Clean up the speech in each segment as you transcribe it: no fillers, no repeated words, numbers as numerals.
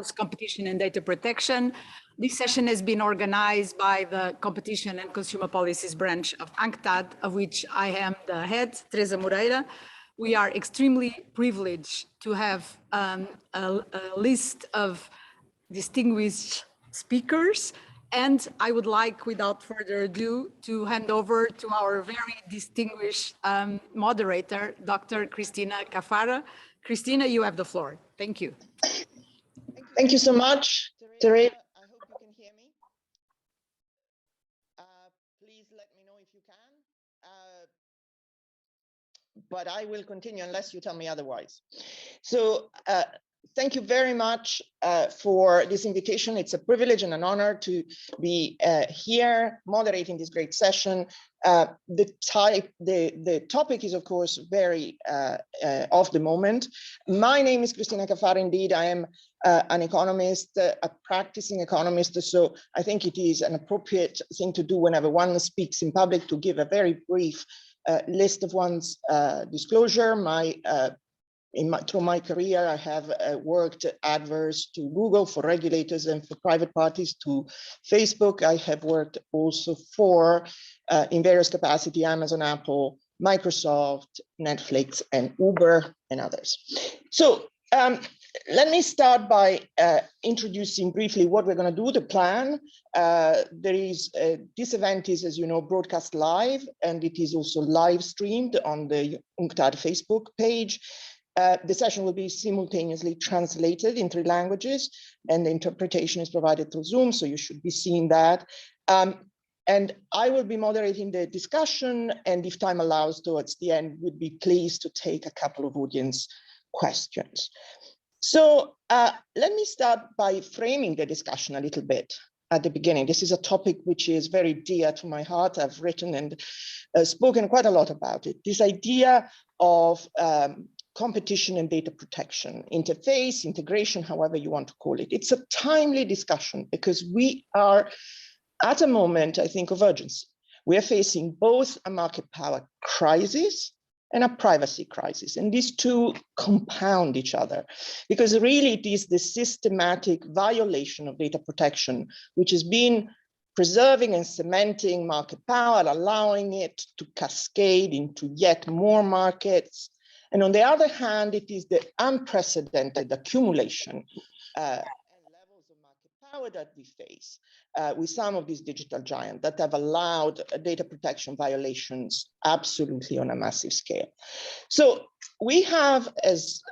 Competition and Data Protection. This session has been organized by the Competition and Consumer Policies branch of UNCTAD, of which I am the head, Teresa Moreira. We are extremely privileged to have a list of distinguished speakers, and I would like, without further ado, to hand over to our very distinguished moderator, Dr. Cristina Caffarra. Cristina, you have the floor. Thank you. Thank you so much, Teresa. I hope you can hear me. Please let me know if you can. But I will continue unless you tell me otherwise. So thank you very much for this invitation. It's a privilege and an honor to be here moderating this great session. The topic is, of course, very of the moment. My name is Cristina Caffarra. Indeed, I am an economist, a practicing economist. So I think it is an appropriate thing to do whenever one speaks in public to give a very brief list of one's disclosure. Through my career, I have worked adverse to Google for regulators and for private parties to Facebook. I have worked also for, in various capacity, Amazon, Apple, Microsoft, Netflix, and Uber, and others. So let me start by introducing briefly what we're going to do, the plan. This event is, as you know, broadcast live, and it is also live streamed on the UNCTAD Facebook page. The session will be simultaneously translated in 3 languages, and the interpretation is provided through Zoom, so you should be seeing that. And I will be moderating the discussion, and if time allows, towards the end, would be pleased to take a couple of audience questions. So let me start by framing the discussion a little bit at the beginning. This is a topic which is very dear to my heart. I've written and spoken quite a lot about it. This idea of competition and data protection, interface, integration, however you want to call it. It's a timely discussion because we are at a moment, I think, of urgency. We are facing both a market power crisis and a privacy crisis. And these two compound each other because really it is the systematic violation of data protection, which has been preserving and cementing market power, allowing it to cascade into yet more markets. And on the other hand, it is the unprecedented accumulation and levels of market power that we face with some of these digital giants that have allowed data protection violations absolutely on a massive scale. So we have, as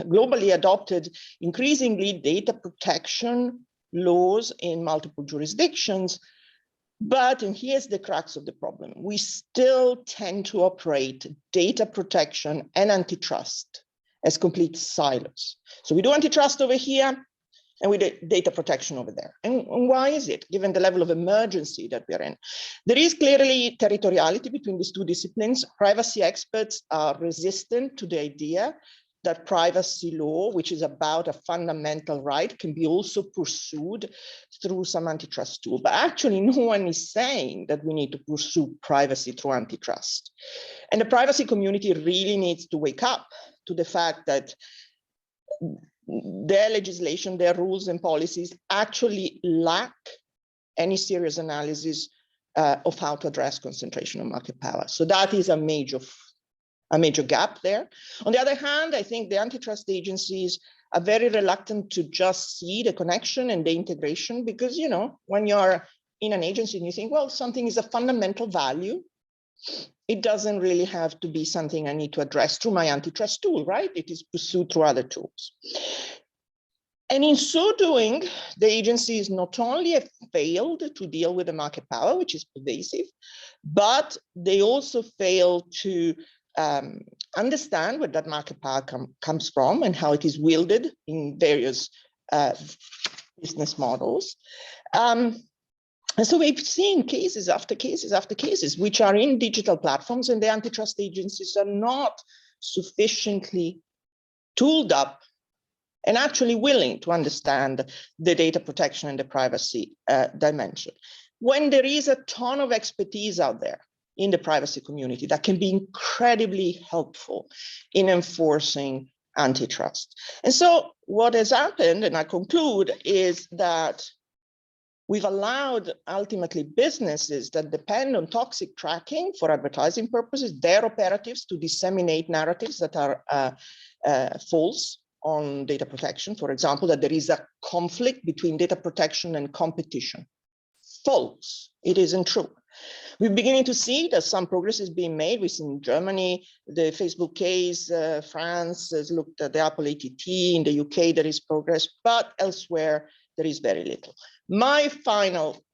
globally adopted, increasingly data protection laws in multiple jurisdictions. But, and here's the crux of the problem, we still tend to operate data protection and antitrust as complete silos. So we do antitrust over here and we do data protection over there. And why is it, given the level of emergency that we're in? There is clearly territoriality between these two disciplines. Privacy experts are resistant to the idea that privacy law, which is about a fundamental right, can be also pursued through some antitrust tool. But actually, no one is saying that we need to pursue privacy through antitrust. And the privacy community really needs to wake up to the fact that their legislation, their rules and policies actually lack any serious analysis of how to address concentration of market power. So that is a major gap there. On the other hand, I think the antitrust agencies are very reluctant to just see the connection and the integration because, you know, when you're in an agency and you think, well, something is a fundamental value, it doesn't really have to be something I need to address through my antitrust tool, right? It is pursued through other tools. And in so doing, the agencies not only have failed to deal with the market power, which is pervasive, but they also fail to understand where that market power comes from and how it is wielded in various business models. And so we've seen cases after cases after cases, which are in digital platforms, and the antitrust agencies are not sufficiently tooled up and actually willing to understand the data protection and the privacy dimension. When there is a ton of expertise out there in the privacy community that can be incredibly helpful in enforcing antitrust. And so what has happened, and I conclude, is that we've allowed ultimately businesses that depend on toxic tracking for advertising purposes, their operatives, to disseminate narratives that are false on data protection. For example, that there is a conflict between data protection and competition. False. It isn't true. We're beginning to see that some progress is being made. We've seen Germany, the Facebook case, France has looked at the Apple ATT, in the UK there is progress, but elsewhere there is very little. My final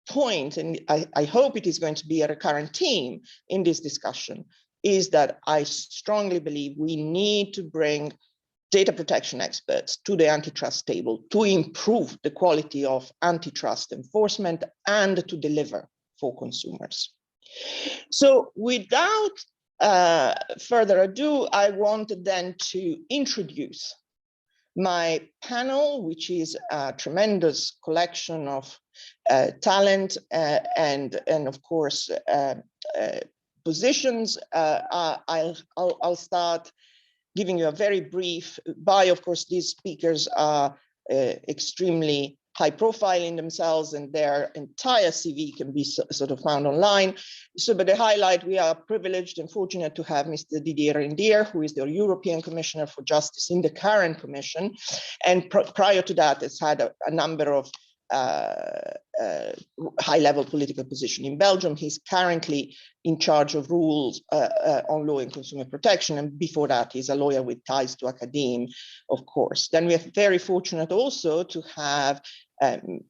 point, and I hope it is going to be a recurrent theme in this discussion, is that I strongly believe we need to bring data protection experts to the antitrust table to improve the quality of antitrust enforcement and to deliver for consumers. So without further ado, I wanted then to introduce my panel, which is a tremendous collection of talent and of course positions. I'll start giving you a very brief bio. Of course, these speakers are extremely high profile in themselves, and their entire CV can be sort of found online. So, but the highlight, we are privileged and fortunate to have Mr. Didier Reynders, who is the European Commissioner for Justice in the current Commission. And prior to that, has had a number of high-level political position in Belgium. He's currently in charge of rules on law and consumer protection. And before that, he's a lawyer with ties to academia, of course. Then we are very fortunate also to have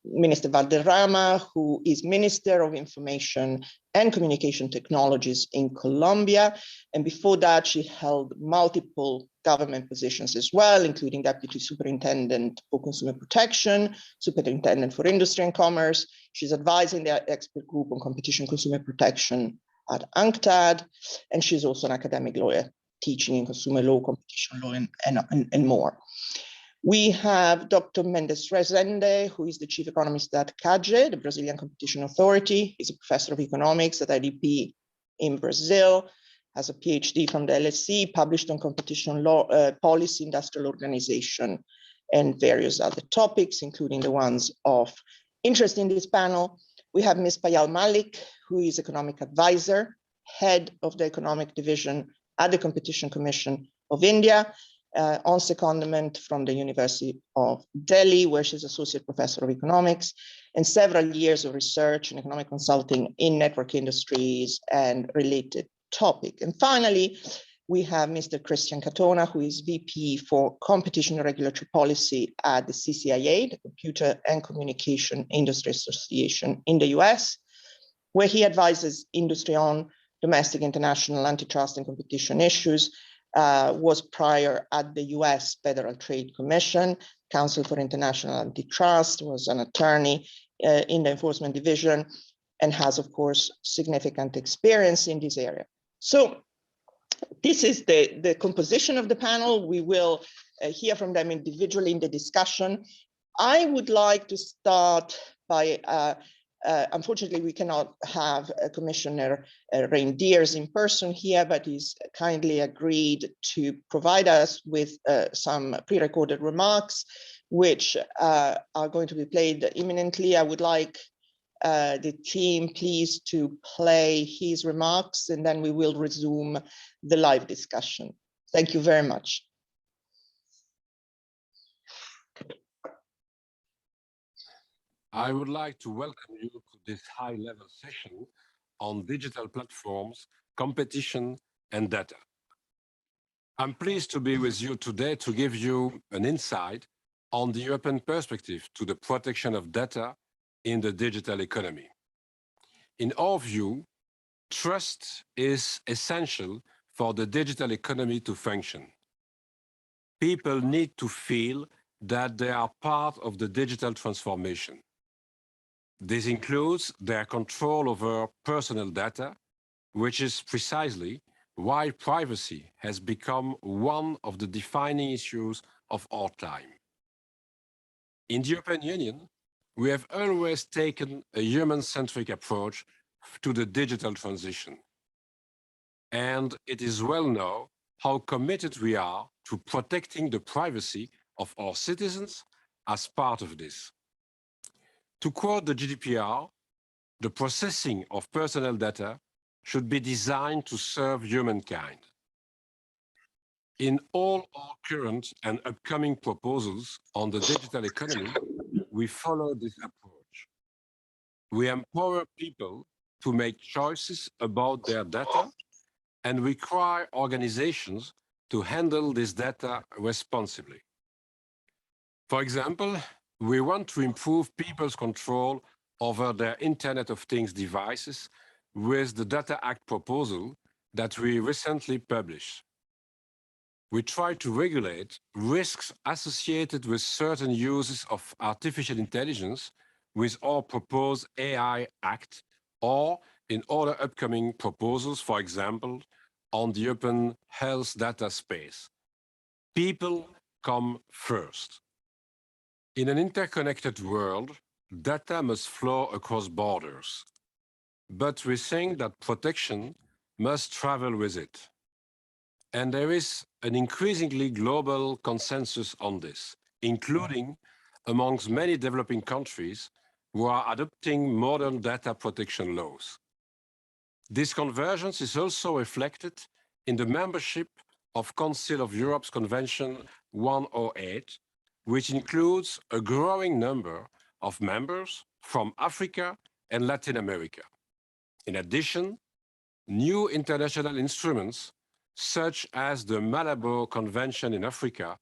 Minister Valderrama, who is Minister of Information and Communication Technologies in Colombia. And before that, she held multiple government positions as well, including Deputy Superintendent for Consumer Protection, Superintendent for Industry and Commerce. She's advising the expert group on competition consumer protection at UNCTAD, and she's also an academic lawyer teaching in consumer law, competition law, and more. We have Dr. Mendes Rezende, who is the chief economist at CAGE, the Brazilian Competition Authority. He's a professor of economics at IDP in Brazil, has a PhD from the LSE, published on competition law, policy, industrial organization, and various other topics, including the ones of interest in this panel. We have Ms. Payal Malik, who is economic advisor, head of the economic division at the Competition Commission of India, on secondment from the University of Delhi, where she's associate professor of economics, and several years of research and economic consulting in network industries and related topic. And finally, we have Mr. Christian Catona, who is VP for Competition and Regulatory Policy at the CCIA, the Computer and Communication Industry Association in the US, where he advises industry on domestic, international, antitrust and competition issues. Was prior at the US Federal Trade Commission, Council for International Antitrust, was an attorney in the Enforcement Division, and has, of course, significant experience in this area. So this is the composition of the panel. We will hear from them individually in the discussion. I would like to start by unfortunately, we cannot have Commissioner Reynders in person here, but he's kindly agreed to provide us with some pre-recorded remarks, which are going to be played imminently. I would like the team please to play his remarks, and then we will resume the live discussion. Thank you very much. I would like to welcome you to this high-level session on digital platforms, competition, and data. I'm pleased to be with you today to give you an insight on the European perspective to the protection of data in the digital economy. In our view, trust is essential for the digital economy to function. People need to feel that they are part of the digital transformation. This includes their control over personal data, which is precisely why privacy has become one of the defining issues of our time. In the European Union, we have always taken a human-centric approach to the digital transition. And it is well known how committed we are to protecting the privacy of our citizens as part of this. To quote the GDPR, the processing of personal data should be designed to serve humankind. In all our current and upcoming proposals on the digital economy, we follow this approach. We empower people to make choices about their data and require organizations to handle this data responsibly. For example, we want to improve people's control over their Internet of Things devices with the Data Act proposal that we recently published. We try to regulate risks associated with certain uses of artificial intelligence with our proposed AI Act or in other upcoming proposals, for example, on the open health data space. People come first. In an interconnected world, data must flow across borders. But we think that protection must travel with it. And there is an increasingly global consensus on this, including amongst many developing countries who are adopting modern data protection laws. This convergence is also reflected in the membership of Council of Europe's Convention 108, which includes a growing number of members from Africa and Latin America. In addition, new international instruments such as the Malabo Convention in Africa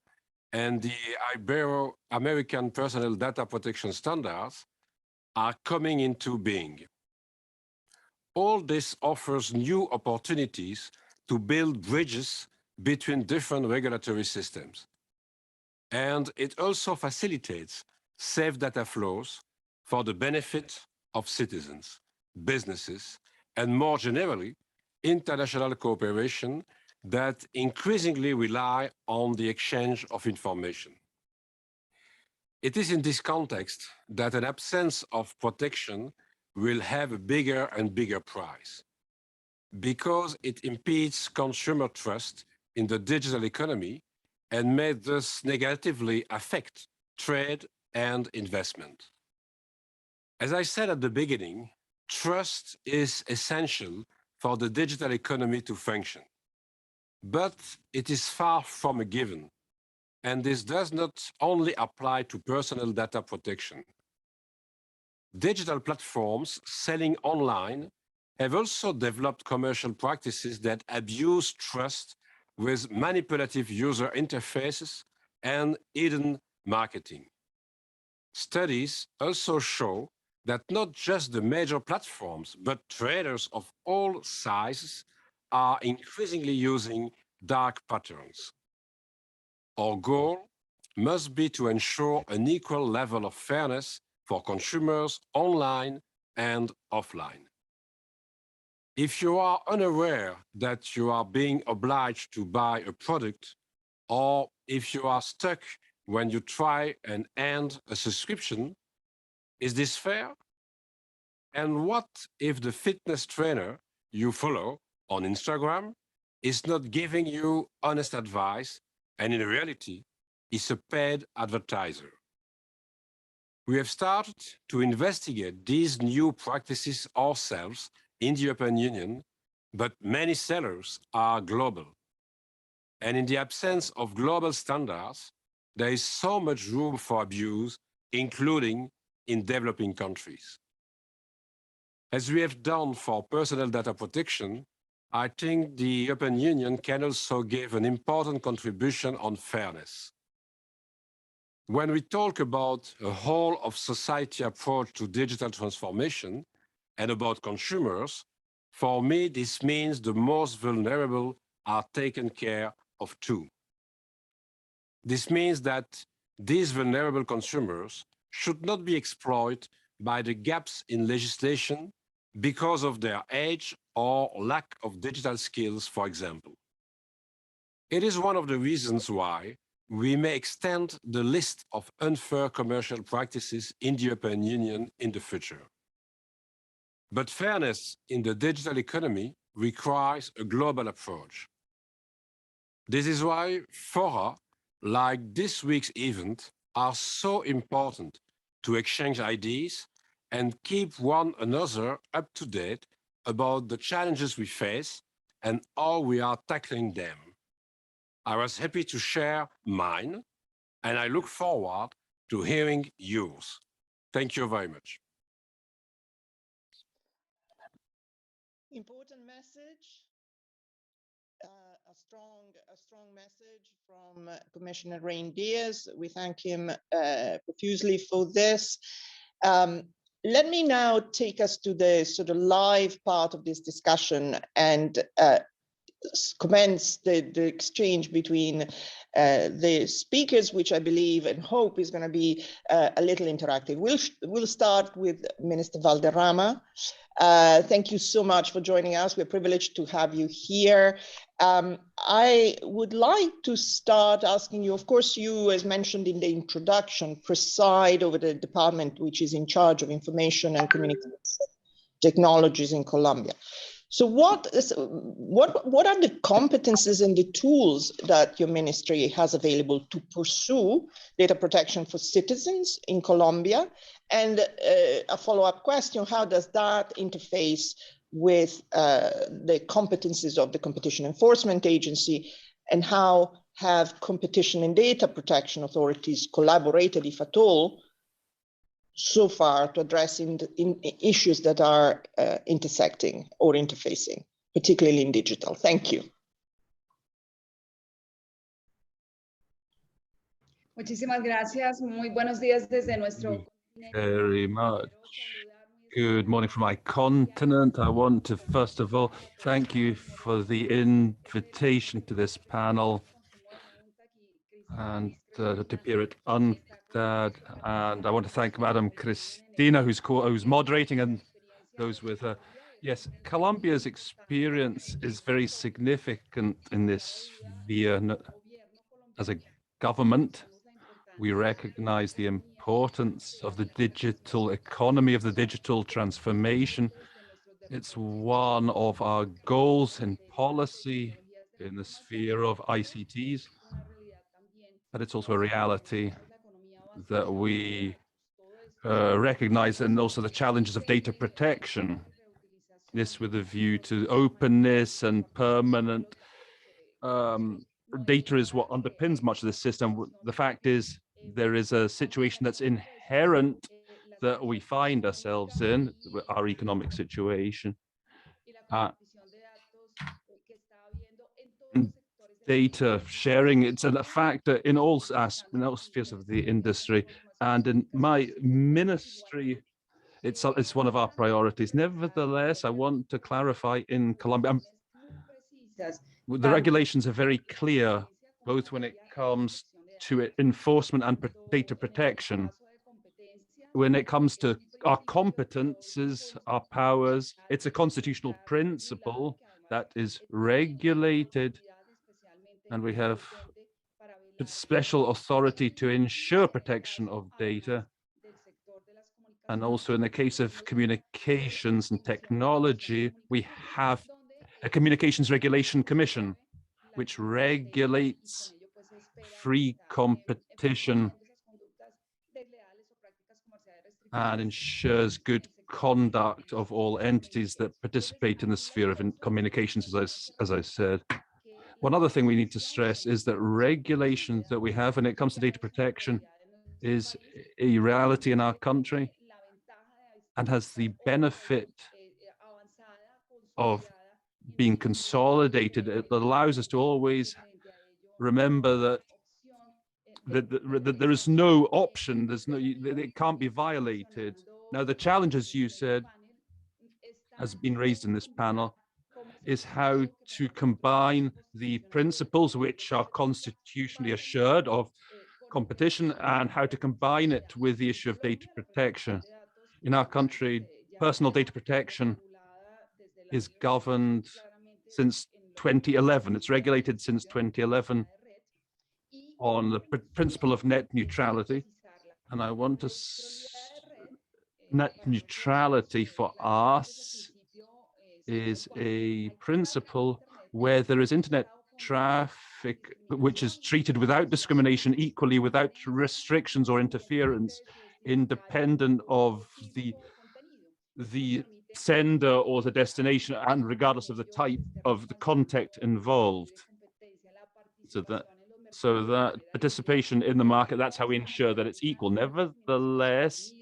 and the Ibero-American Personal Data Protection Standards are coming into being. All this offers new opportunities to build bridges between different regulatory systems. And it also facilitates safe data flows for the benefit of citizens, businesses, and more generally, international cooperation that increasingly rely on the exchange of information. It is in this context that an absence of protection will have a bigger and bigger price, because it impedes consumer trust in the digital economy and may thus negatively affect trade and investment. As I said at the beginning, trust is essential for the digital economy to function. But it is far from a given, and this does not only apply to personal data protection. Digital platforms selling online have also developed commercial practices that abuse trust with manipulative user interfaces and hidden marketing. Studies also show that not just the major platforms, but traders of all sizes are increasingly using dark patterns. Our goal must be to ensure an equal level of fairness for consumers online and offline. If you are unaware that you are being obliged to buy a product, or if you are stuck when you try and end a subscription, is this fair? And what if the fitness trainer you follow on Instagram is not giving you honest advice and in reality is a paid advertiser? We have started to investigate these new practices ourselves in the European Union, but many sellers are global. And in the absence of global standards, there is so much room for abuse, including in developing countries. As we have done for personal data protection, I think the European Union can also give an important contribution on fairness. When we talk about a whole of society approach to digital transformation and about consumers, for me, this means the most vulnerable are taken care of too. This means that these vulnerable consumers should not be exploited by the gaps in legislation because of their age or lack of digital skills, for example. It is one of the reasons why we may extend the list of unfair commercial practices in the European Union in the future. But fairness in the digital economy requires a global approach. This is why fora like this week's event are so important to exchange ideas and keep one another up to date about the challenges we face and how we are tackling them. I was happy to share mine, and I look forward to hearing yours. Thank you very much. Important message. A strong message from Commissioner Reynders. We thank him profusely for this. Let me now take us to the sort of live part of this discussion and commence the exchange between the speakers, which I believe and hope is going to be a little interactive. We'll start with Minister Valderrama. Thank you so much for joining us. We're privileged to have you here. I would like to start asking you, of course, you, as mentioned in the introduction, preside over the department which is in charge of information and communication technologies in Colombia. So what are the competences and the tools that your ministry has available to pursue data protection for citizens in Colombia? And a follow-up question, how does that interface with the competences of the Competition Enforcement Agency, and how have competition and data protection authorities collaborated, if at all, so far to addressing issues that are intersecting or interfacing, particularly in digital? Thank you. Muchísimas gracias. Muy buenos días desde nuestro very much. Good morning from my continent. I want to first of all thank you for the invitation to this panel and to appear at UNCTAD. And I want to thank Madam Cristina, who's moderating, and those with her. Yes, Colombia's experience is very significant in this sphere. As a government, we recognize the importance of the digital economy, of the digital transformation. It's one of our goals in policy in the sphere of ICTs, but it's also a reality that we recognize, and also the challenges of data protection. This with a view to openness and permanent data is what underpins much of the system. The fact is, there is a situation that's inherent that we find ourselves in, our economic situation. Data sharing, it's a factor in all spheres of the industry. And in my ministry, it's one of our priorities. Nevertheless, I want to clarify in Colombia, the regulations are very clear, both when it comes to enforcement and data protection. When it comes to our competences, our powers, it's a constitutional principle that is regulated, and we have special authority to ensure protection of data. And also in the case of communications and technology, we have a Communications Regulation Commission, which regulates free competition and ensures good conduct of all entities that participate in the sphere of communications, as I said. One other thing we need to stress is that regulations that we have when it comes to data protection is a reality in our country and has the benefit of being consolidated. It allows us to always remember that there is no option, it can't be violated. Now, the challenge, as you said, has been raised in this panel, is how to combine the principles which are constitutionally assured of competition and how to combine it with the issue of data protection. In our country, personal data protection is governed since 2011. It's regulated since 2011 on the principle of net neutrality. And I want to net neutrality for us is a principle where there is internet traffic which is treated without discrimination, equally, without restrictions or interference, independent of the sender or the destination, and regardless of the type of the content involved. So that participation in the market, that's how we ensure that it's equal. Nevertheless,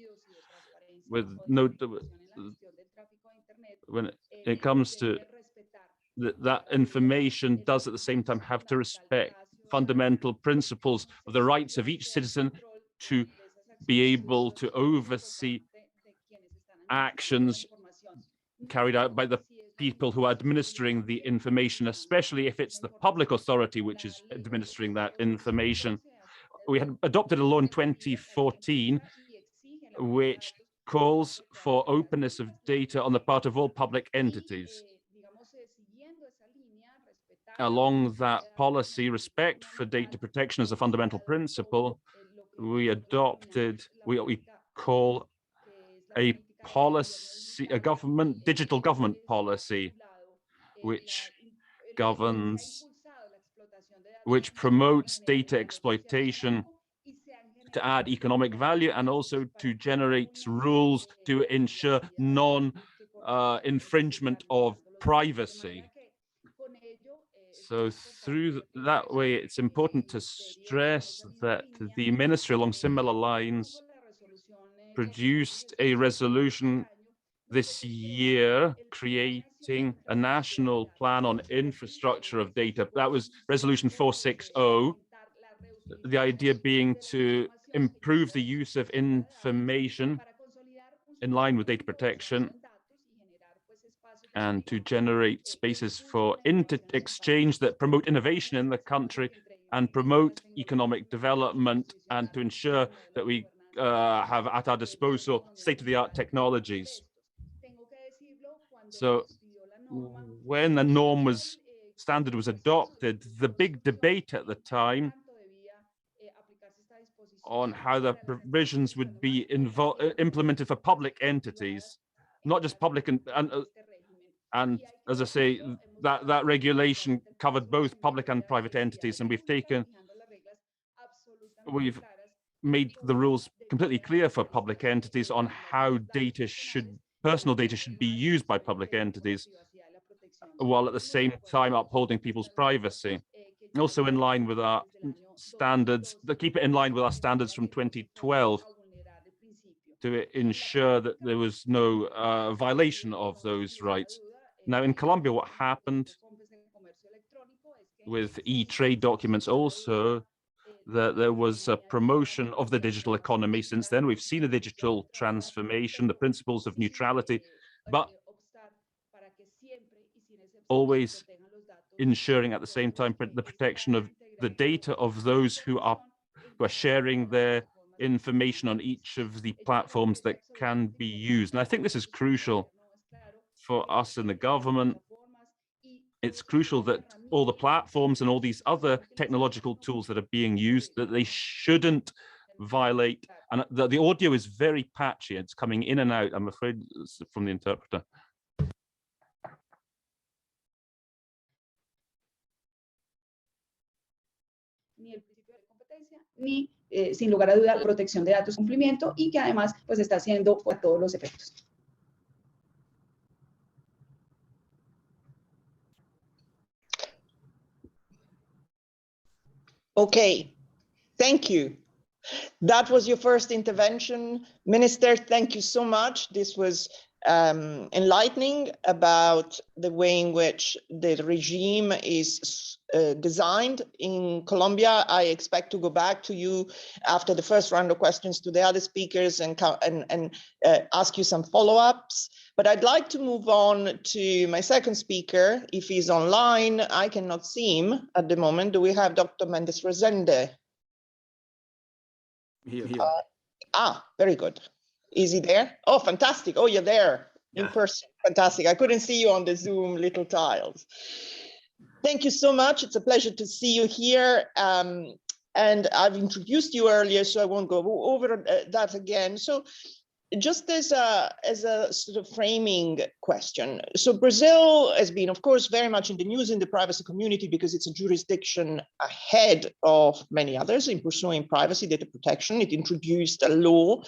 when it comes to that information does at the same time have to respect fundamental principles of the rights of each citizen to be able to oversee actions carried out by the people who are administering the information, especially if it's the public authority which is administering that information. We had adopted a law in 2014 which calls for openness of data on the part of all public entities. Along that policy, respect for data protection as a fundamental principle, we adopted what we call a policy, a digital government policy, which promotes data exploitation to add economic value and also to generate rules to ensure non-infringement of privacy. So through that way, it's important to stress that the ministry, along similar lines, produced a resolution this year creating a national plan on infrastructure of data. That was resolution 460. The idea being to improve the use of information in line with data protection and to generate spaces for exchange that promote innovation in the country and promote economic development, and to ensure that we have at our disposal state-of-the-art technologies. So when the standard was adopted, the big debate at the time on how the provisions would be implemented for public entities, not just public and as I say, that regulation covered both public and private entities, and we've made the rules completely clear for public entities on how personal data should be used by public entities, while at the same time upholding people's privacy. Also in line with our standards, keep it in line with our standards from 2012 to ensure that there was no violation of those rights. Now in Colombia, what happened with e-trade documents also, that there was a promotion of the digital economy. Since then, we've seen a digital transformation, the principles of neutrality, but always ensuring at the same time the protection of the data of those who are sharing their information on each of the platforms that can be used. And I think this is crucial for us in the government. It's crucial that all the platforms and all these other technological tools that are being used, that they shouldn't violate. And the audio is very patchy. It's coming in and out, I'm afraid, from the interpreter. Ni sin lugar a duda la protección de datos, cumplimiento, y que además pues está haciendo por todos los efectos. Okay, thank you. That was your first intervention. Minister, thank you so much. This was enlightening about the way in which the regime is designed in Colombia. I expect to go back to you after the first round of questions to the other speakers and ask you some follow-ups. But I'd like to move on to my second speaker. If he's online, I cannot see him at the moment. Do we have Dr. Mendes Rosende? Here. Very good. Is he there? Oh, fantastic. Oh, you're there in person. Fantastic. I couldn't see you on the Zoom little tiles. Thank you so much. It's a pleasure to see you here. And I've introduced you earlier, so I won't go over that again. So just as a sort of framing question. So Brazil has been, of course, very much in the news in the privacy community because it's a jurisdiction ahead of many others in pursuing privacy data protection. It introduced a law,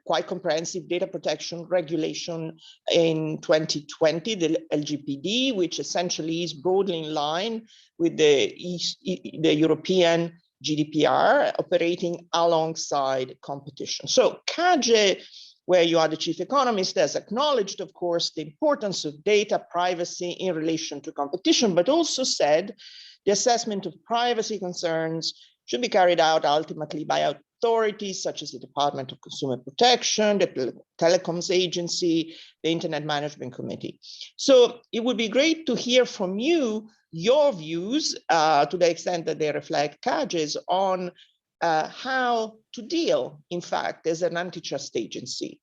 quite comprehensive data protection regulation in 2020, the LGPD, which essentially is broadly in line with the European GDPR, operating alongside competition. So CAGE, where you are the chief economist, has acknowledged, of course, the importance of data privacy in relation to competition, but also said the assessment of privacy concerns should be carried out ultimately by authorities such as the Department of Consumer Protection, the Telecoms Agency, the Internet Management Committee. So it would be great to hear from you your views, to the extent that they reflect CAGE's, on how to deal, in fact, as an antitrust agency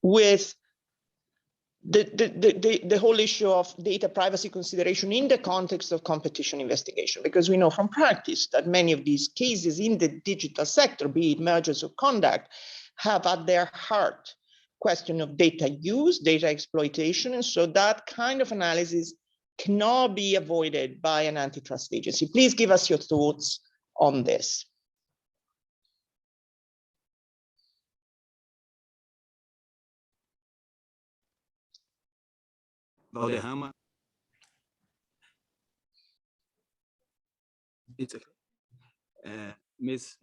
with the whole issue of data privacy consideration in the context of competition investigation, because we know from practice that many of these cases in the digital sector, be it mergers of conduct, have at their heart question of data use, data exploitation, and so that kind of analysis cannot be avoided by an antitrust agency. Please give us your thoughts on this. Valderrama. It's okay. Ms.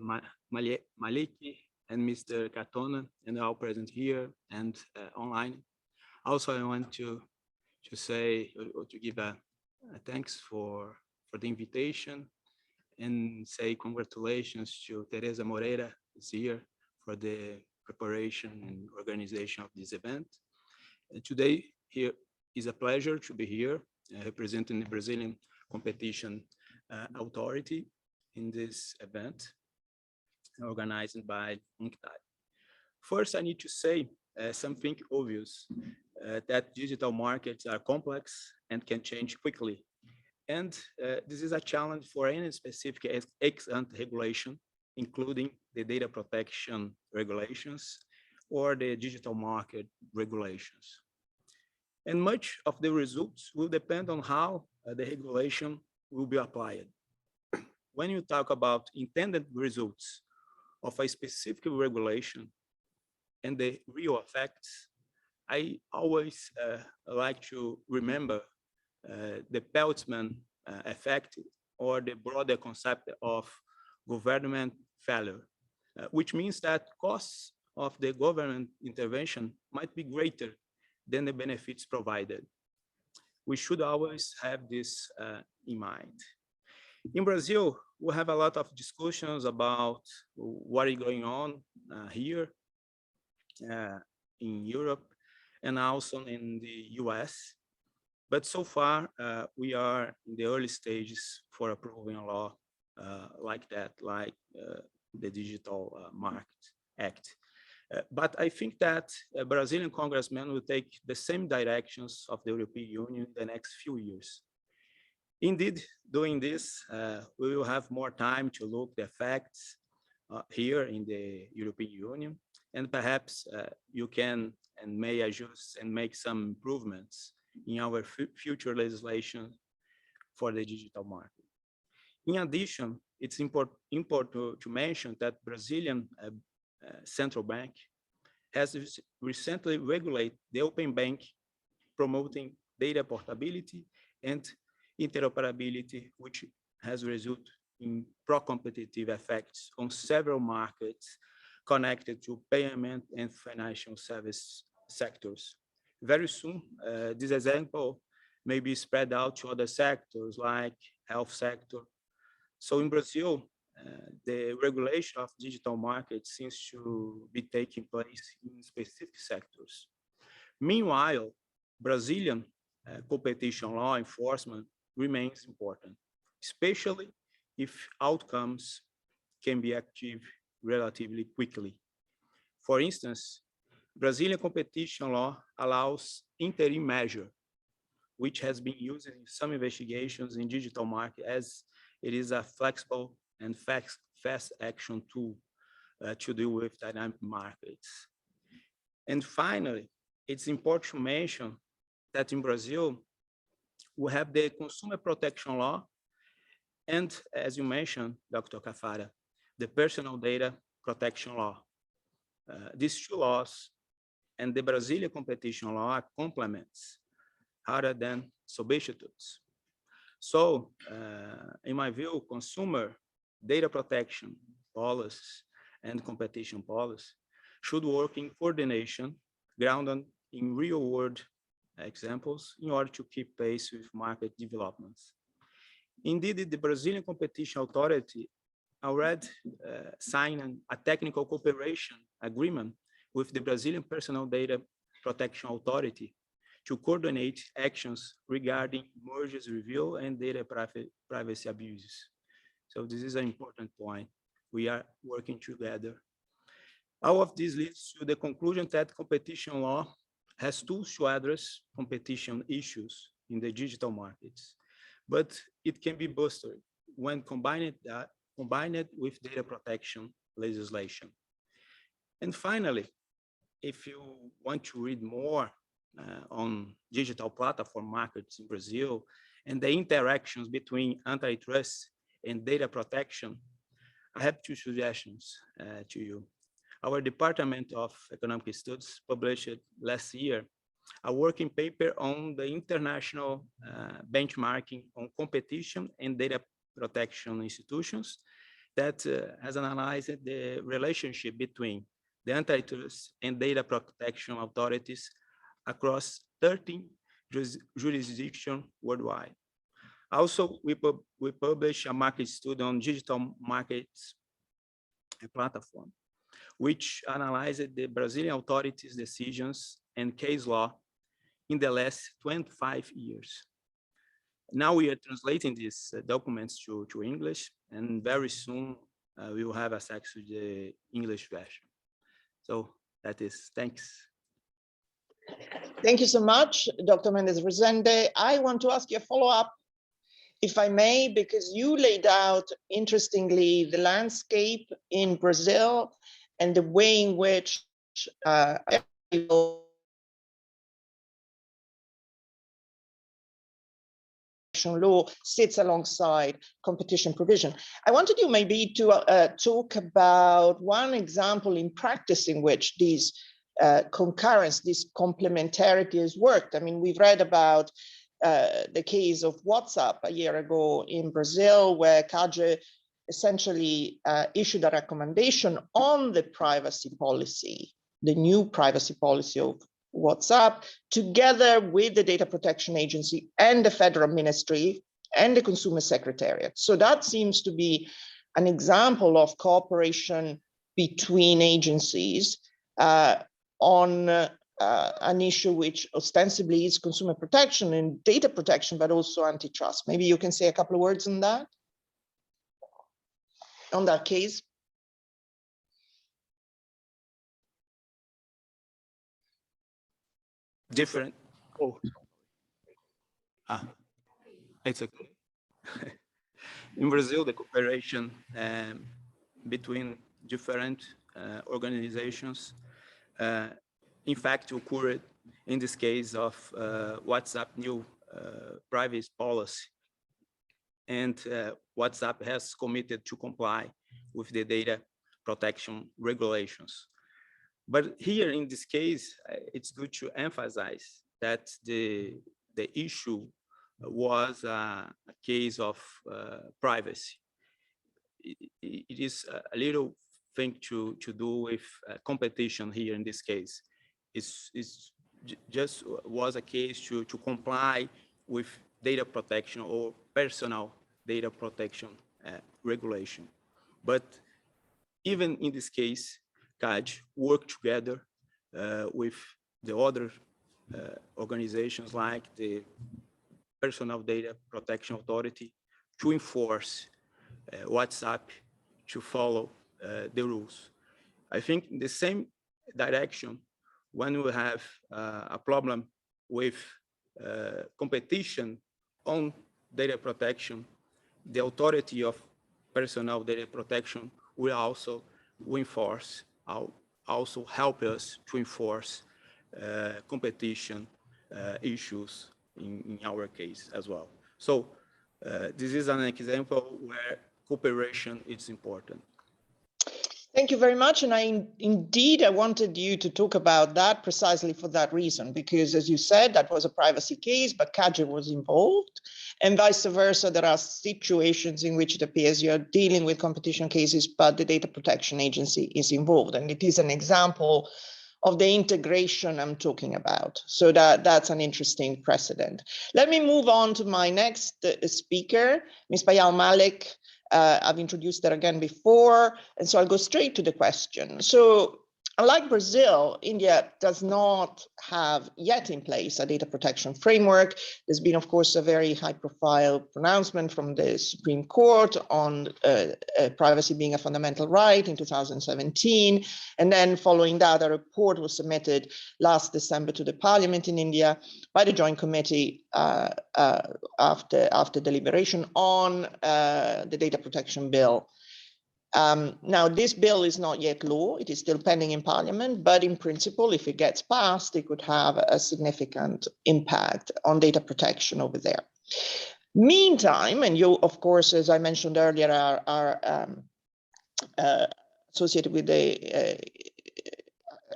Maliki and Mr. Katona, and all present here and online. Also, I want to say, or to give a thanks for the invitation and say congratulations to Teresa Moreira this year for the preparation and organization of this event. And today here is a pleasure to be here representing the Brazilian Competition Authority in this event organized by UNCTAD. First, I need to say something obvious, that digital markets are complex and can change quickly. And this is a challenge for any specific ex-ante regulation, including the data protection regulations or the digital market regulations. And much of the results will depend on how the regulation will be applied. When you talk about intended results of a specific regulation and the real effects, I always like to remember the Peltzman effect, or the broader concept of government failure, which means that costs of the government intervention might be greater than the benefits provided. We should always have this in mind. In Brazil, we have a lot of discussions about what is going on here in Europe and also in the US. But so far, we are in the early stages for approving a law like that, like the Digital Market Act. But I think that Brazilian congressmen will take the same directions of the European Union in the next few years. Indeed, doing this, we will have more time to look at the facts here in the European Union, and perhaps you can and may adjust and make some improvements in our future legislation for the digital market. In addition, it's important to mention that Brazilian central bank has recently regulated the open bank, promoting data portability and interoperability, which has resulted in pro-competitive effects on several markets connected to payment and financial service sectors. Very soon, this example may be spread out to other sectors like health sector. So in Brazil, the regulation of digital markets seems to be taking place in specific sectors. Meanwhile, Brazilian competition law enforcement remains important, especially if outcomes can be achieved relatively quickly. For instance, Brazilian competition law allows interim measure, which has been used in some investigations in digital market, as it is a flexible and fast action tool to deal with dynamic markets. And finally, it's important to mention that in Brazil, we have the consumer protection law, and as you mentioned, Dr. Cafara, the personal data protection law. These two laws and the Brazilian competition law are complements rather than substitutes. So, in my view, consumer data protection policies and competition policy should work in coordination, grounded in real-world examples, in order to keep pace with market developments. Indeed, the Brazilian Competition Authority already signed a technical cooperation agreement with the Brazilian Personal Data Protection Authority to coordinate actions regarding mergers review and data privacy abuses. So this is an important point. We are working together. All of this leads to the conclusion that competition law has tools to address competition issues in the digital markets, but it can be boosted when combined with data protection legislation. And finally, if you want to read more on digital platform markets in Brazil and the interactions between antitrust and data protection, I have two suggestions to you. Our Department of Economic Studies published last year a working paper on the international benchmarking on competition and data protection institutions that has analyzed the relationship between the antitrust and data protection authorities across 13 jurisdictions worldwide. Also, we published a market study on digital markets platform, which analyzed the Brazilian authorities' decisions and case law in the last 25 years. Now we are translating these documents to English, and very soon we will have access to the English version. So that is, thanks. Thank you so much, Dr. Mendes Rezende. I want to ask you a follow-up, if I may, because you laid out, interestingly, the landscape in Brazil and the way in which law sits alongside competition provision. I wanted you maybe to talk about one example in practice in which these concurrence, this complementarity has worked. I mean, we've read about the case of WhatsApp a year ago in Brazil, where CADE essentially issued a recommendation on the privacy policy, the new privacy policy of WhatsApp, together with the Data Protection Agency and the Federal Ministry and the Consumer Secretariat. So that seems to be an example of cooperation between agencies on an issue which ostensibly is consumer protection and data protection, but also antitrust. Maybe you can say a couple of words on that case. Different. Oh, it's okay. In Brazil, the cooperation between different organizations, in fact, occurred in this case of WhatsApp new privacy policy, and WhatsApp has committed to comply with the data protection regulations. But here in this case, it's good to emphasize that the issue was a case of privacy. It is a little thing to do with competition here in this case. It's just was a case to comply with data protection or personal data protection regulation. But even in this case, CADE worked together with the other organizations like the Personal Data Protection Authority to enforce WhatsApp to follow the rules. I think in the same direction, when we have a problem with competition on data protection, the authority of personal data protection will also enforce also help us to enforce competition issues in our case as well. So this is an example where cooperation is important. Thank you very much. And I wanted you to talk about that precisely for that reason, because as you said, that was a privacy case, but CAGE was involved, and vice versa. There are situations in which it appears you're dealing with competition cases, but the data protection agency is involved. And it is an example of the integration I'm talking about. So that's an interesting precedent. Let me move on to my next speaker, Ms. Bayal Malik. I've introduced her again before, and so I'll go straight to the question. So unlike Brazil, India does not have yet in place a data protection framework. There's been, of course, a very high-profile pronouncement from the Supreme Court on privacy being a fundamental right in 2017. And then following that, a report was submitted last December to the Parliament in India by the Joint Committee after deliberation on the data protection bill. Now, this bill is not yet law. It is still pending in Parliament, but in principle, if it gets passed, it could have a significant impact on data protection over there. Meantime, and you, of course, as I mentioned earlier, are associated with the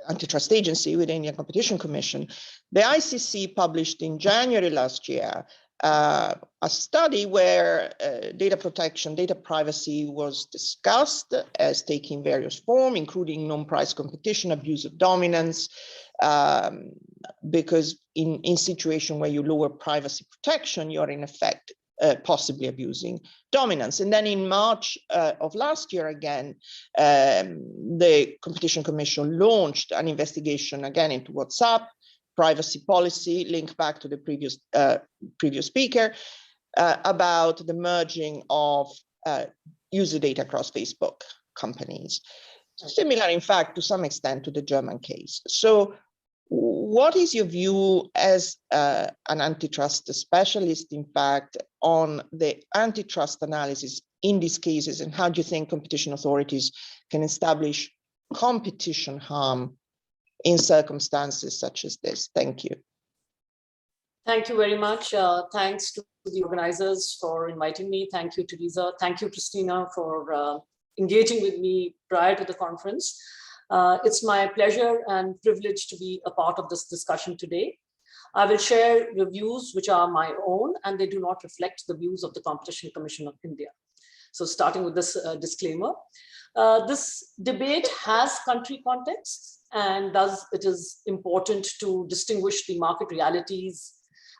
antitrust agency, with the Indian Competition Commission, the ICC published in January last year a study where data protection, data privacy was discussed as taking various forms, including non-price competition, abuse of dominance, because in situation where you lower privacy protection, you're in effect possibly abusing dominance. And then in March of last year, again, the Competition Commission launched an investigation again into WhatsApp privacy policy, linked back to the previous speaker, about the merging of user data across Facebook companies. Similar, in fact, to some extent to the German case. So what is your view as an antitrust specialist, in fact, on the antitrust analysis in these cases, and how do you think competition authorities can establish competition harm in circumstances such as this? Thank you. Thank you very much. Thanks to the organizers for inviting me. Thank you, Teresa. Thank you, Christina, for engaging with me prior to the conference. It's my pleasure and privilege to be a part of this discussion today. I will share reviews which are my own, and they do not reflect the views of the Competition Commission of India. So starting with this disclaimer, this debate has country contexts, and thus it is important to distinguish the market realities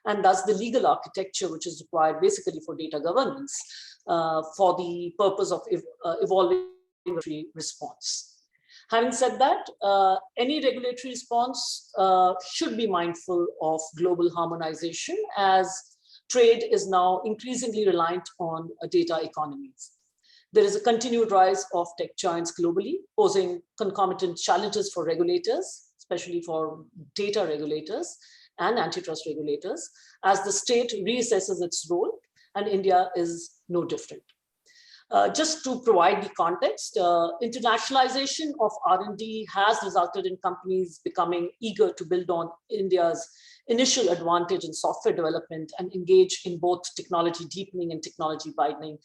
and thus the legal architecture which is required basically for data governance for the purpose of evolving regulatory response. Having said that, any regulatory response should be mindful of global harmonization, as trade is now increasingly reliant on data economies. There is a continued rise of tech giants globally, posing concomitant challenges for regulators, especially for data regulators and antitrust regulators, as the state reassesses its role, and India is no different. Just to provide the context, internationalization of R&D has resulted in companies becoming eager to build on India's initial advantage in software development and engage in both technology deepening and technology widening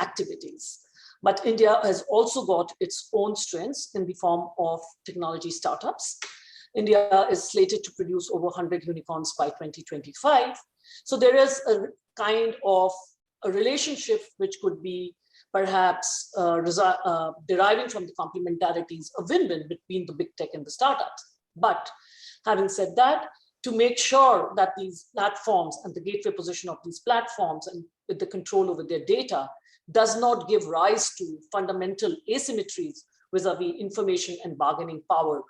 activities. But India has also got its own strengths in the form of technology startups. India is slated to produce over 100 unicorns by 2025. So there is a kind of a relationship which could be perhaps deriving from the complementarities, a win-win between the big tech and the startups. But having said that, to make sure that these platforms and the gateway position of these platforms and with the control over their data does not give rise to fundamental asymmetries vis-a-vis information and bargaining power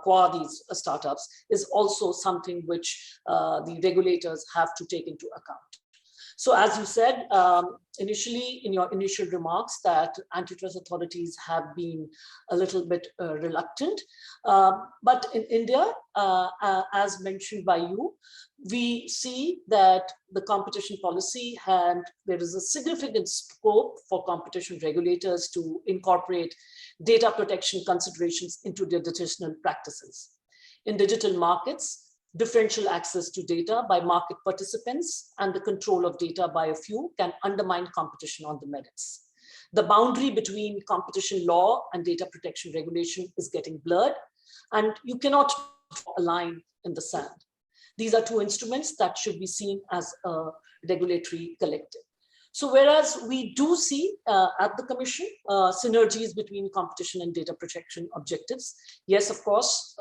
qua these startups is also something which the regulators have to take into account. So as you said, initially in your initial remarks that antitrust authorities have been a little bit reluctant. But in India, as mentioned by you, we see that the competition policy and there is a significant scope for competition regulators to incorporate data protection considerations into their decisional practices. In digital markets, differential access to data by market participants and the control of data by a few can undermine competition on the merits. The boundary between competition law and data protection regulation is getting blurred, and you cannot draw a line in the sand. These are two instruments that should be seen as a regulatory collective. So whereas we do see at the Commission synergies between competition and data protection objectives, yes, of course,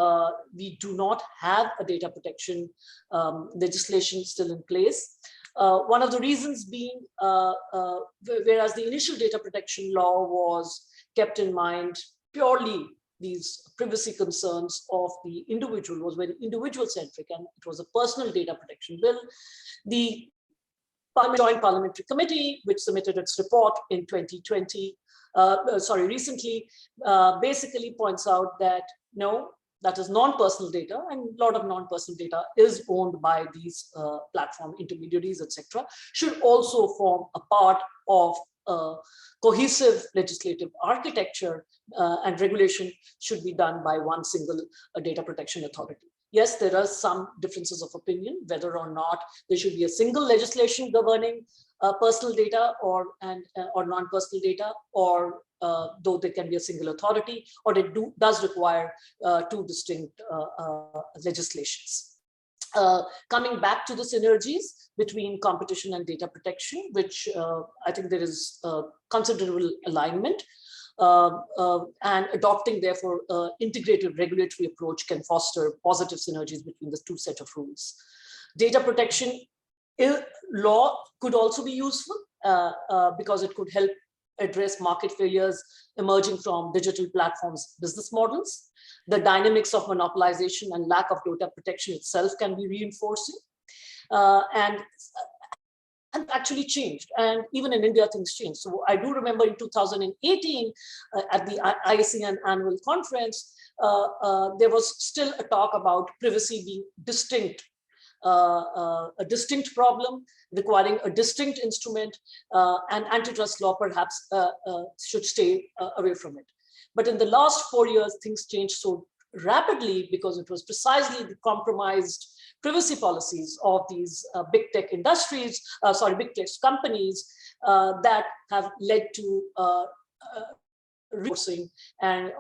we do not have a data protection legislation still in place. One of the reasons being, whereas the initial data protection law was kept in mind purely these privacy concerns of the individual, was very individual centric, and it was a personal data protection bill. The Joint Parliamentary Committee, which submitted its report in 2020, recently, basically points out that no, that is non-personal data, and a lot of non-personal data is owned by these platform intermediaries, etc., should also form a part of cohesive legislative architecture, and regulation should be done by one single data protection authority. Yes, there are some differences of opinion whether or not there should be a single legislation governing personal data or non-personal data, or though there can be a single authority, or it does require two distinct legislations. Coming back to the synergies between competition and data protection, which I think there is considerable alignment. And adopting, therefore, integrated regulatory approach can foster positive synergies between the two set of rules. Data protection law could also be useful because it could help address market failures emerging from digital platforms' business models. The dynamics of monopolization and lack of data protection itself can be reinforcing. And actually changed, and even in India things changed. So I do remember in 2018 at the IACN annual conference, there was still a talk about privacy being distinct, a distinct problem requiring a distinct instrument, and antitrust law perhaps should stay away from it. But in the last 4 years, things changed so rapidly because it was precisely the compromised privacy policies of these big tech industries, big tech companies that have led to reinforcing and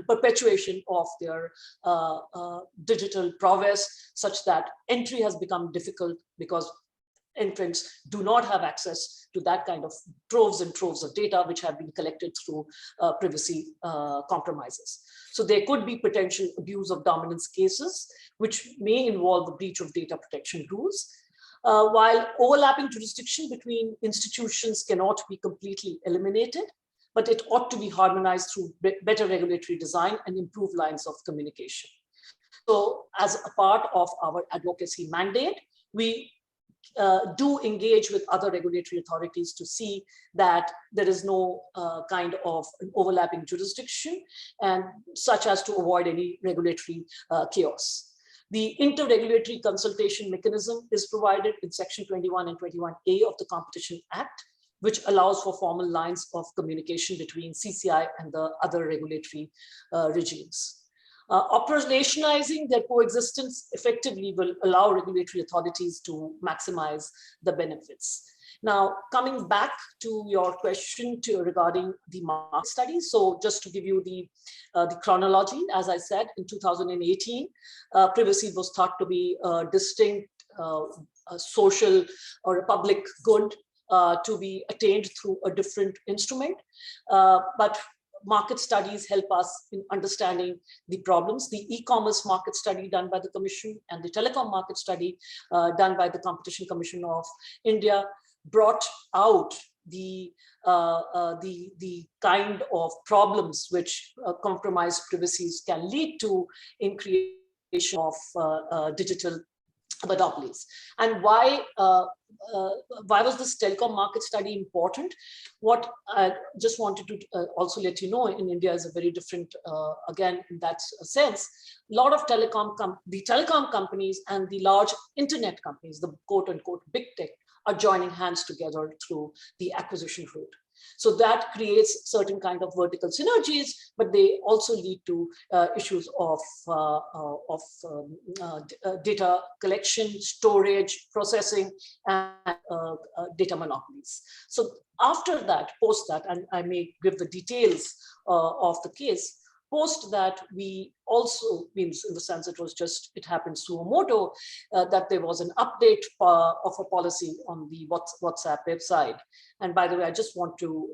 perpetuation of their digital prowess, such that entry has become difficult because entrants do not have access to that kind of troves and troves of data which have been collected through privacy compromises. So there could be potential abuse of dominance cases, which may involve a breach of data protection rules. While overlapping jurisdiction between institutions cannot be completely eliminated, but it ought to be harmonized through better regulatory design and improved lines of communication. So as a part of our advocacy mandate, we do engage with other regulatory authorities to see that there is no kind of an overlapping jurisdiction, and such as to avoid any regulatory chaos. The inter-regulatory consultation mechanism is provided in Section 21 and 21A of the Competition Act, which allows for formal lines of communication between CCI and the other regulatory regimes. Operationalizing their coexistence effectively will allow regulatory authorities to maximize the benefits. Now, coming back to your question regarding the market study. So just to give you the chronology, as I said, in 2018, privacy was thought to be a distinct social or a public good to be attained through a different instrument. But market studies help us in understanding the problems. The e-commerce market study done by the Commission and the telecom market study done by the Competition Commission of India brought out the kind of problems which compromised privacies can lead to in creation of digital monopolies. And why was this telecom market study important? What I just wanted to also let you know, in India is a very different, again, in that sense, a lot of the telecom companies and the large internet companies, the quote unquote big tech, are joining hands together through the acquisition route. So that creates certain kind of vertical synergies, but they also lead to issues of data collection, storage, processing, and data monopolies. So after that, post that, and I may give the details of the case, post that, we also, means in the sense it happened suo moto, that there was an update of a policy on the WhatsApp website. And by the way, I just want to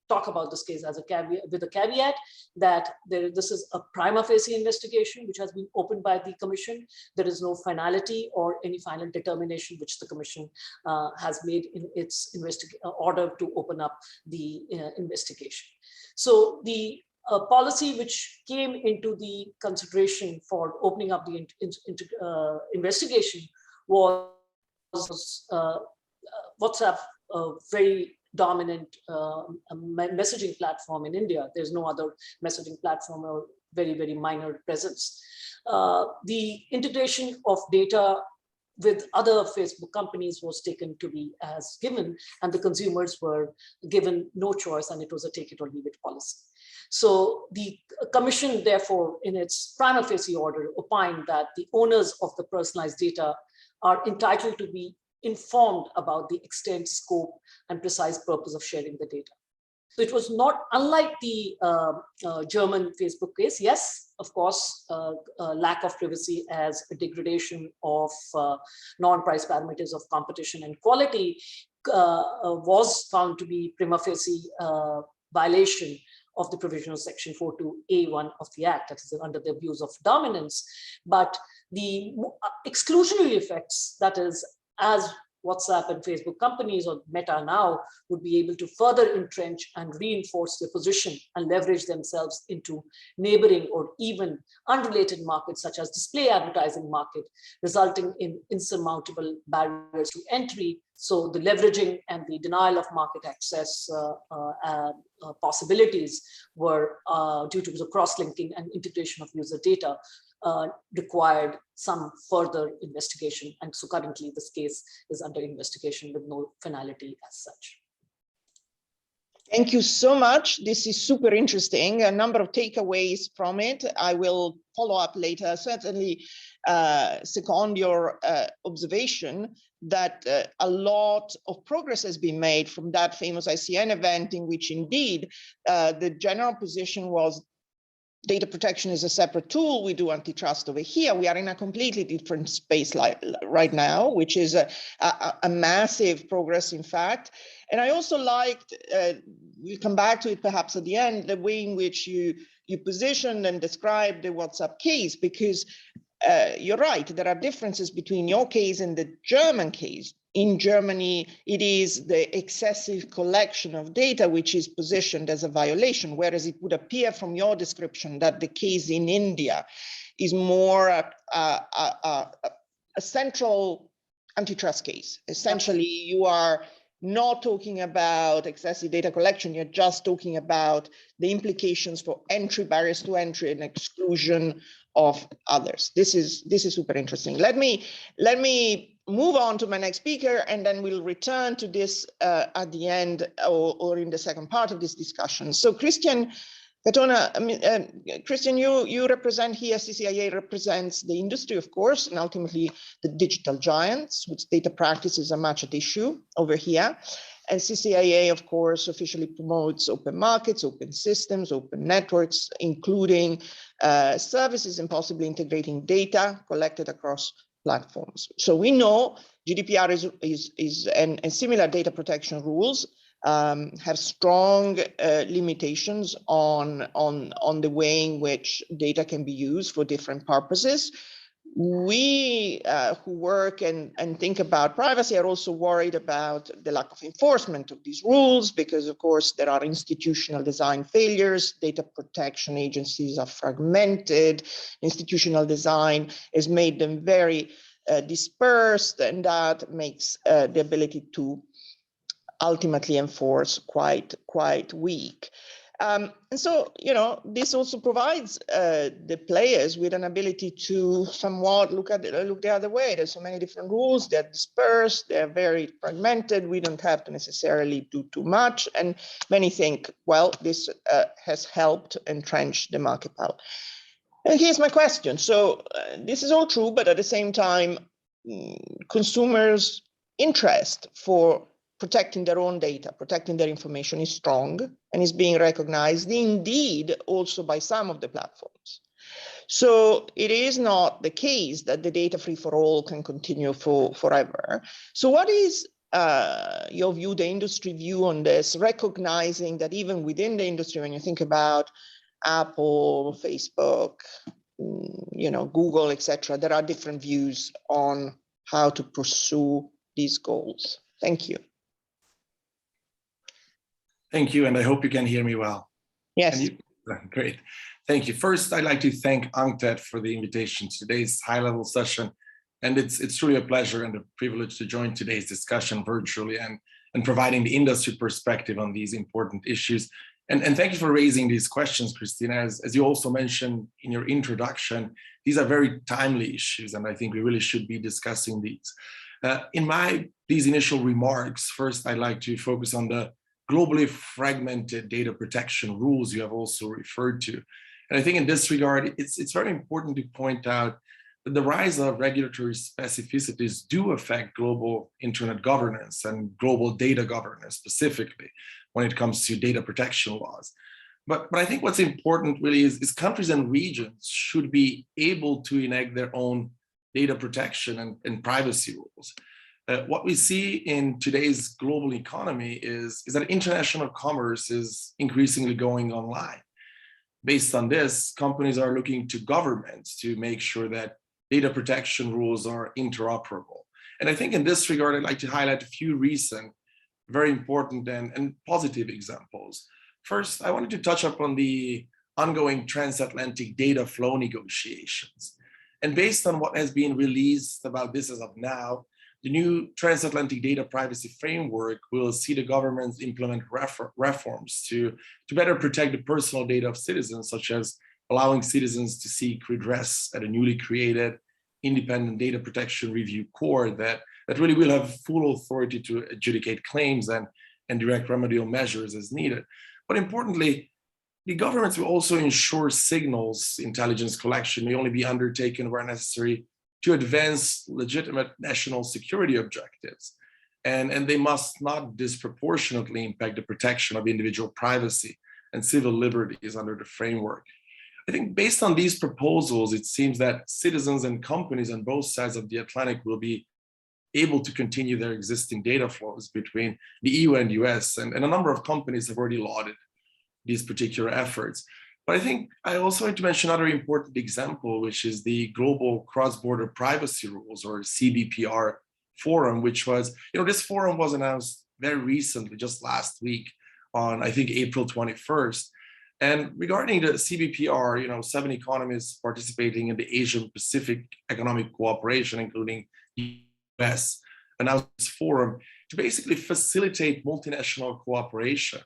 talk about this case as a caveat, with a caveat that this is a prima facie investigation which has been opened by the Commission. There is no finality or any final determination which the Commission has made in its order to open up the investigation. So the policy which came into the consideration for opening up the investigation was WhatsApp, a very dominant messaging platform in India. There's no other messaging platform or very, very minor presence. The integration of data with other Facebook companies was taken to be as given, and the consumers were given no choice, and it was a take it or leave it policy. So the Commission, therefore, in its prima facie order, opined that the owners of the personalized data are entitled to be informed about the extent, scope, and precise purpose of sharing the data. So it was not unlike the German Facebook case. Yes, of course, lack of privacy as a degradation of non-price parameters of competition and quality was found to be prima facie violation of the provision of section 42A1 of the Act, that is under the abuse of dominance. But the exclusionary effects, that is, as WhatsApp and Facebook companies, or Meta now, would be able to further entrench and reinforce their position and leverage themselves into neighboring or even unrelated markets such as display advertising market, resulting in insurmountable barriers to entry. So the leveraging and the denial of market access possibilities were due to the cross-linking and integration of user data required some further investigation. And so currently this case is under investigation with no finality as such. Thank you so much. This is super interesting. A number of takeaways from it. I will follow up later. Certainly second your observation that a lot of progress has been made from that famous ICN event, in which indeed the general position was data protection is a separate tool. We do antitrust over here. We are in a completely different space right now, which is a massive progress, in fact. And I also liked, we'll come back to it perhaps at the end, the way in which you positioned and described the WhatsApp case, because you're right, there are differences between your case and the German case. In Germany, it is the excessive collection of data which is positioned as a violation, whereas it would appear from your description that the case in India is more a central antitrust case. Essentially, you are not talking about excessive data collection, you're just talking about the implications for entry, barriers to entry, and exclusion of others. This is super interesting. Let me move on to my next speaker, and then we'll return to this at the end or in the second part of this discussion. So Christian Catona, Christian, you represent here, CCIA represents the industry, of course, and ultimately the digital giants, whose data practices are much at issue over here. And CCIA, of course, officially promotes open markets, open systems, open networks, including services and possibly integrating data collected across platforms. So we know GDPR and similar data protection rules have strong limitations on the way in which data can be used for different purposes. we who work and think about privacy are also worried about the lack of enforcement of these rules, because of course there are institutional design failures, data protection agencies are fragmented, institutional design has made them very dispersed, and that makes the ability to ultimately enforce quite weak. And so, this also provides the players with an ability to somewhat look the other way. There's so many different rules, they're dispersed, they're very fragmented, we don't have to necessarily do too much. And many think, well, this has helped entrench the market power. And here's my question. So this is all true, but at the same time, consumers' interest for protecting their own data, protecting their information is strong and is being recognized indeed also by some of the platforms. So it is not the case that the data free for all can continue forever. So what is your view, the industry view on this, recognizing that even within the industry, when you think about Apple, Facebook, Google, etc., there are different views on how to pursue these goals? Thank you. Thank you, and I hope you can hear me well. Yes. Great. Thank you. First, I'd like to thank UNCTAD for the invitation to today's high-level session. And it's truly a pleasure and a privilege to join today's discussion virtually and providing the industry perspective on these important issues. And thank you for raising these questions, Christina. As you also mentioned in your introduction, these are very timely issues, and I think we really should be discussing these. In these initial remarks, first, I'd like to focus on the globally fragmented data protection rules you have also referred to. And I think in this regard, it's very important to point out that the rise of regulatory specificities do affect global internet governance and global data governance specifically when it comes to data protection laws. But I think what's important really is countries and regions should be able to enact their own data protection and privacy rules. What we see in today's global economy is that international commerce is increasingly going online. Based on this, companies are looking to governments to make sure that data protection rules are interoperable. And I think in this regard, I'd like to highlight a few recent, very important and positive examples. First, I wanted to touch upon the ongoing transatlantic data flow negotiations. And based on what has been released about this as of now, the new Transatlantic Data Privacy Framework will see the governments implement reforms to better protect the personal data of citizens, such as allowing citizens to seek redress at a newly created independent data protection review court that really will have full authority to adjudicate claims and direct remedial measures as needed. But importantly, the governments will also ensure signals intelligence collection may only be undertaken where necessary to advance legitimate national security objectives. And they must not disproportionately impact the protection of individual privacy and civil liberties under the framework. I think based on these proposals, it seems that citizens and companies on both sides of the Atlantic will be able to continue their existing data flows between the EU and US, and a number of companies have already lauded these particular efforts. But I think I also want to mention another important example, which is the Global Cross-Border Privacy Rules, or CBPR forum, which was, this forum was announced very recently, just last week on, I think, April 21st. And regarding the CBPR, 7 economies participating in the Asian Pacific Economic Cooperation, including the US, announced this forum to basically facilitate multinational cooperation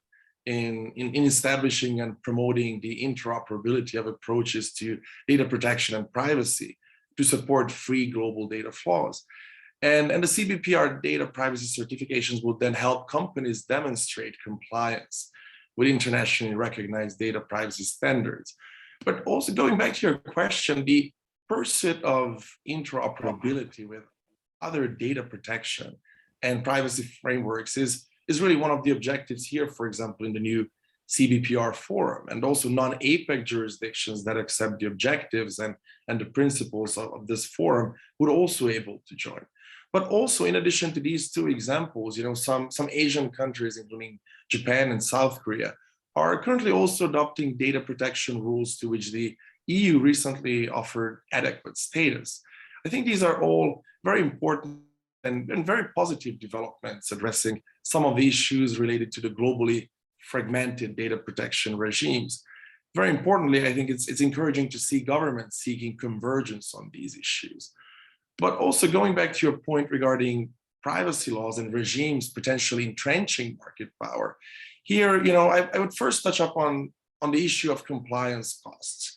in establishing and promoting the interoperability of approaches to data protection and privacy to support free global data flows. And the CBPR data privacy certifications will then help companies demonstrate compliance with internationally recognized data privacy standards. But also going back to your question, the pursuit of interoperability with other data protection and privacy frameworks is really one of the objectives here, for example, in the new CBPR forum, and also non-APEC jurisdictions that accept the objectives and the principles of this forum would also be able to join. But also, in addition to these two examples, some Asian countries, including Japan and South Korea, are currently also adopting data protection rules to which the EU recently offered adequate status. I think these are all very important and very positive developments addressing some of the issues related to the globally fragmented data protection regimes. Very importantly, I think it's encouraging to see governments seeking convergence on these issues. But also going back to your point regarding privacy laws and regimes potentially entrenching market power, here, I would first touch up on the issue of compliance costs.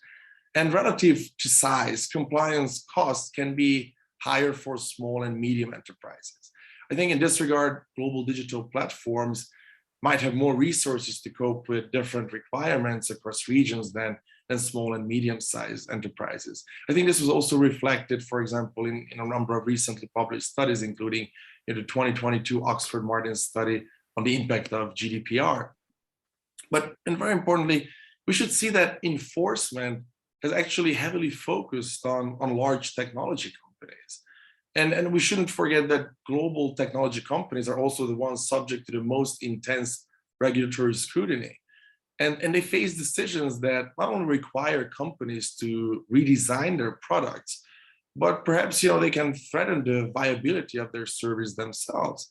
And relative to size, compliance costs can be higher for small and medium enterprises. I think in this regard, global digital platforms might have more resources to cope with different requirements across regions than small and medium-sized enterprises. I think this was also reflected, for example, in a number of recently published studies, including the 2022 Oxford Martin study on the impact of GDPR. And very importantly, we should see that enforcement has actually heavily focused on large technology companies. And we shouldn't forget that global technology companies are also the ones subject to the most intense regulatory scrutiny. And they face decisions that not only require companies to redesign their products, but perhaps they can threaten the viability of their service themselves.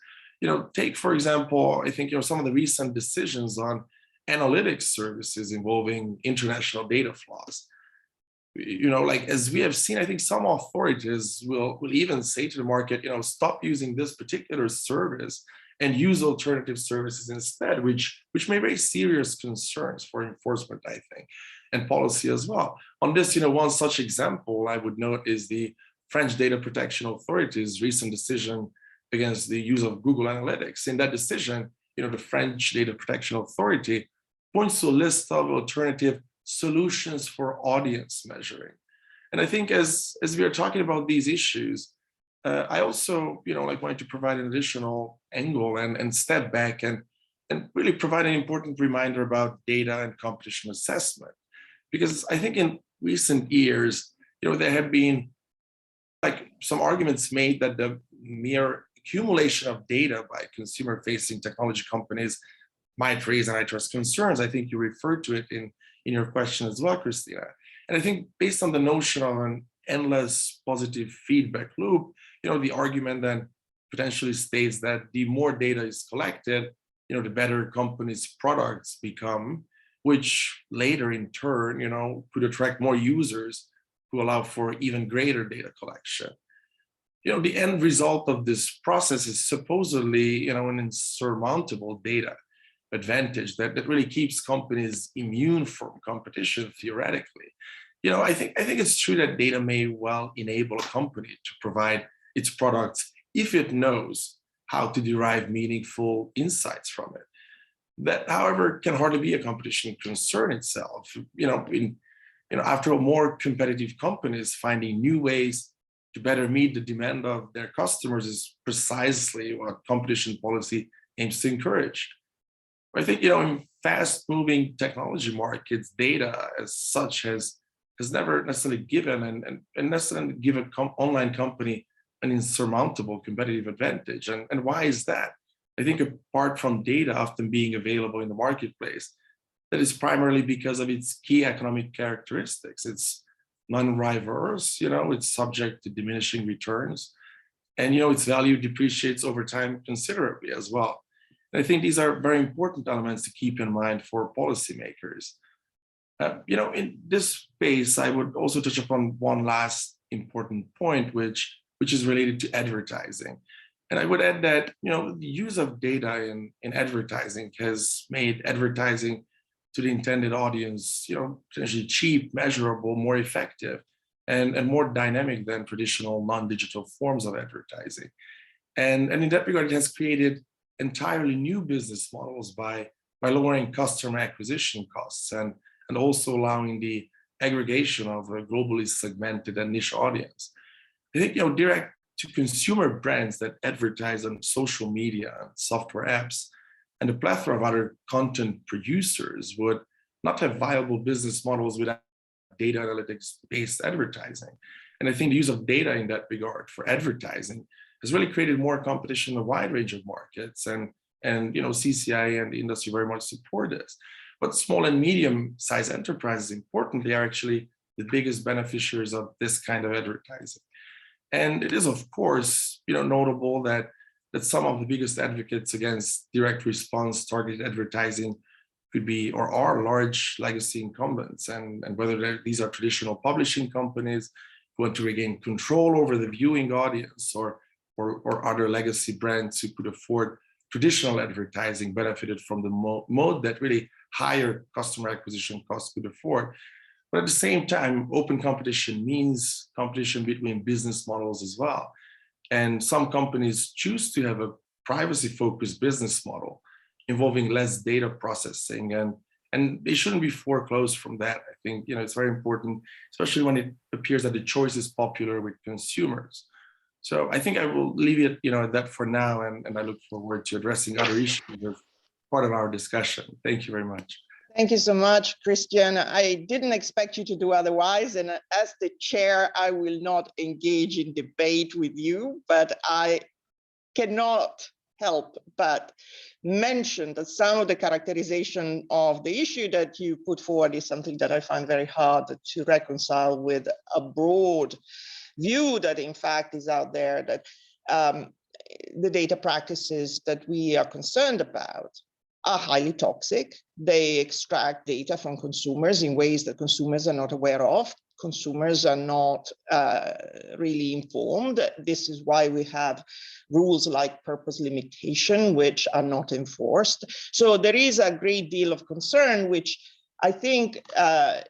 Take, for example, I think some of the recent decisions on analytics services involving international data flows. Like as we have seen, I think some authorities will even say to the market, stop using this particular service and use alternative services instead, which may raise serious concerns for enforcement, I think, and policy as well. On this, one such example I would note is the French Data Protection Authority's recent decision against the use of Google Analytics. In that decision, the French Data Protection Authority points to a list of alternative solutions for audience measuring. And I think as we are talking about these issues, I also, wanted to provide an additional angle and step back and really provide an important reminder about data and competition assessment. Because I think in recent years, there have been some arguments made that the mere accumulation of data by consumer-facing technology companies might raise antitrust concerns. I think you referred to it in your question as well, Christina. And I think based on the notion of an endless positive feedback loop, the argument then potentially states that the more data is collected, the better companies' products become, which later in turn, could attract more users who allow for even greater data collection. The end result of this process is supposedly, an insurmountable data advantage that really keeps companies immune from competition theoretically. I think it's true that data may well enable a company to provide its products if it knows how to derive meaningful insights from it. That, however, can hardly be a competition concern itself. After all, more competitive companies finding new ways to better meet the demand of their customers is precisely what competition policy aims to encourage. I think, in fast-moving technology markets, data as such has never necessarily given and necessarily given online company an insurmountable competitive advantage. And why is that? I think apart from data often being available in the marketplace, that is primarily because of its key economic characteristics. It's non-riverse, it's subject to diminishing returns, and its value depreciates over time considerably as well. And I think these are very important elements to keep in mind for policymakers. In this space, I would also touch upon one last important point, which is related to advertising. And I would add that the use of data in advertising has made advertising to the intended audience, potentially cheap, measurable, more effective, and more dynamic than traditional non-digital forms of advertising. And in that regard, it has created entirely new business models by lowering customer acquisition costs and also allowing the aggregation of a globally segmented and niche audience. I think direct to consumer brands that advertise on social media and software apps and a plethora of other content producers would not have viable business models without data analytics-based advertising. And I think the use of data in that regard for advertising has really created more competition in a wide range of markets, and CCI and the industry very much support this. But small and medium-sized enterprises, importantly, are actually the biggest beneficiaries of this kind of advertising. And it is, of course, notable that some of the biggest advocates against direct response targeted advertising could be or are large legacy incumbents, and whether these are traditional publishing companies who want to regain control over the viewing audience, or other legacy brands who could afford traditional advertising benefited from the mode that really higher customer acquisition costs could afford. But at the same time, open competition means competition between business models as well. And some companies choose to have a privacy-focused business model involving less data processing, and they shouldn't be foreclosed from that. I think it's very important, especially when it appears that the choice is popular with consumers. So I think I will leave it at that for now, and I look forward to addressing other issues as part of our discussion. Thank you very much. Thank you so much, Christian. I didn't expect you to do otherwise. And as the chair, I will not engage in debate with you, but I cannot help but mention that some of the characterization of the issue that you put forward is something that I find very hard to reconcile with a broad view that in fact is out there, that the data practices that we are concerned about are highly toxic. They extract data from consumers in ways that consumers are not aware of. Consumers are not really informed. This is why we have rules like purpose limitation, which are not enforced. So there is a great deal of concern, which I think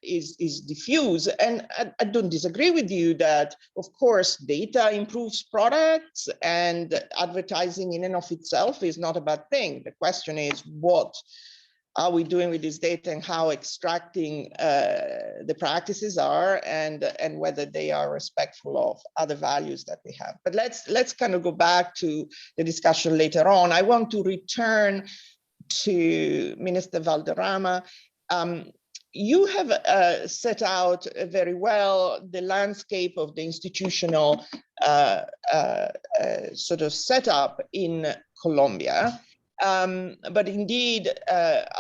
is diffuse. And I don't disagree with you that, of course, data improves products, and advertising in and of itself is not a bad thing. The question is, what are we doing with this data, and how extracting the practices are, and whether they are respectful of other values that we have. But let's kind of go back to the discussion later on. I want to return to Minister Valderrama. You have set out very well the landscape of the institutional sort of setup in Colombia. But indeed,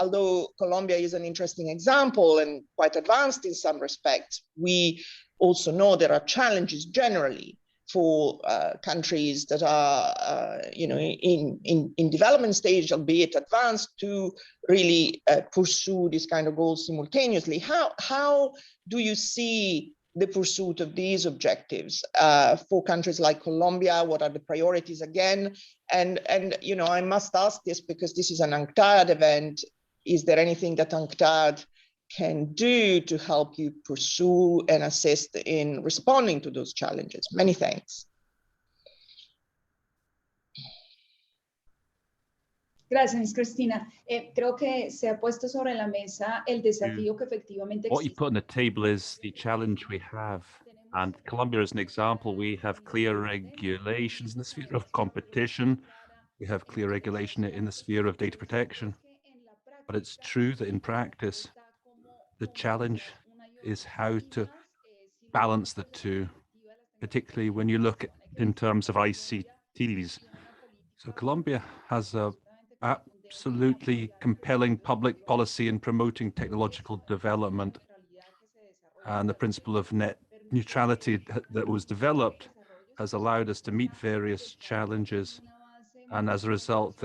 although Colombia is an interesting example and quite advanced in some respects, we also know there are challenges generally for countries that are in development stage, albeit advanced, to really pursue this kind of goals simultaneously. How do you see the pursuit of these objectives for countries like Colombia? What are the priorities again? And I must ask this because this is an UNCTAD event. Is there anything that UNCTAD can do to help you pursue and assist in responding to those challenges? Many thanks. Gracias, Cristina. Creo que se ha puesto sobre la mesa el desafío que efectivamente What you existe. put on the table is the challenge we have. And Colombia is an example. We have clear regulations in the sphere of competition. We have clear regulation in the sphere of data protection. But it's true that in practice, the challenge is how to balance the two, particularly when you look at in terms of ICTs. So Colombia has a absolutely compelling public policy in promoting technological development, and the principle of net neutrality that was developed has allowed us to meet various challenges. And as a result,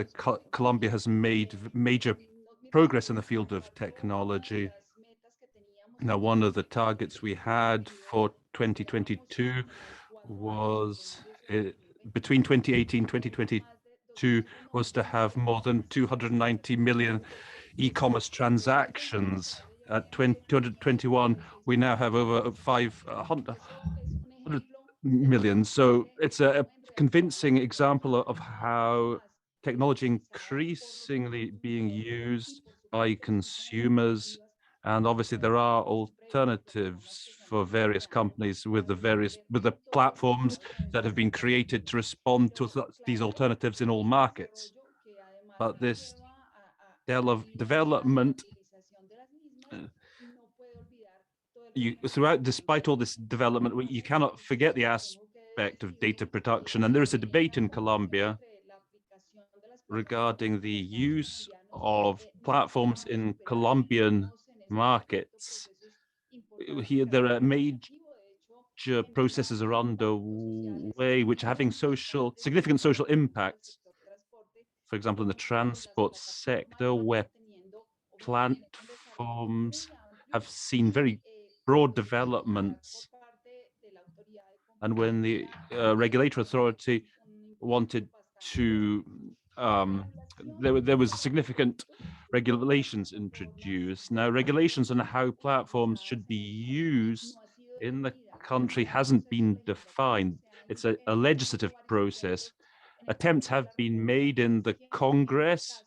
Colombia has made major progress in the field of technology. Now, one of the targets we had for 2022 was between 2018 and 2022 was to have more than 290 million e-commerce transactions. At 221, we now have over 500 million. So it's a convincing example of how technology increasingly being used by consumers. And obviously there are alternatives for various companies with the platforms that have been created to respond to these alternatives in all markets. But this development despite all this development, you cannot forget the aspect of data protection. And there is a debate in Colombia regarding the use of platforms in Colombian markets. Here, there are major processes are underway which are having significant social impacts. For example, in the transport sector, where platforms have seen very broad developments. And when the regulatory authority wanted to, there was significant regulations introduced. Now, regulations on how platforms should be used in the country hasn't been defined. It's a legislative process. Attempts have been made in the Congress,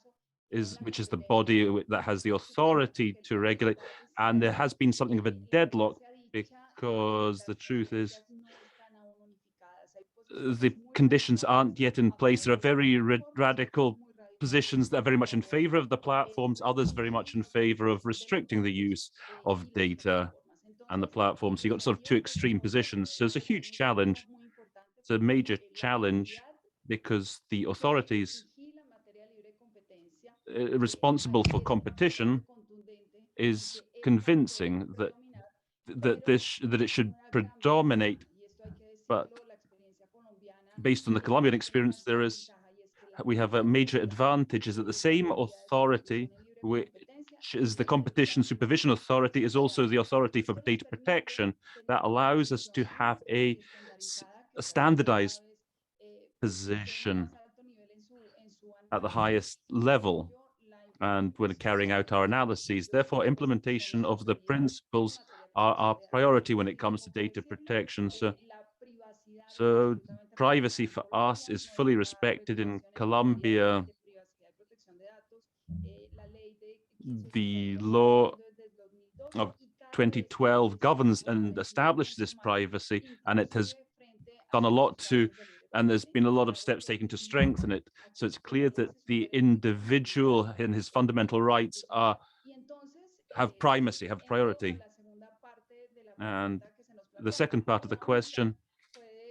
which is the body that has the authority to regulate, and there has been something of a deadlock because the truth is the conditions aren't yet in place. There are very radical positions that are very much in favor of the platforms, others very much in favor of restricting the use of data and the platform. So you've got sort of two extreme positions. So it's a huge challenge. It's a major challenge because the authorities responsible for competition is convincing that it should predominate. But based on the Colombian experience, we have a major advantage is that the same authority, which is the competition supervision authority, is also the authority for data protection. That allows us to have a standardized position at the highest level and when carrying out our analyses. Therefore, implementation of the principles are our priority when it comes to data protection. So privacy for us is fully respected in Colombia. The law of 2012 governs and establishes this privacy, and it has done a lot and there's been a lot of steps taken to strengthen it. So it's clear that the individual in his fundamental rights have primacy, have priority. And the second part of the question,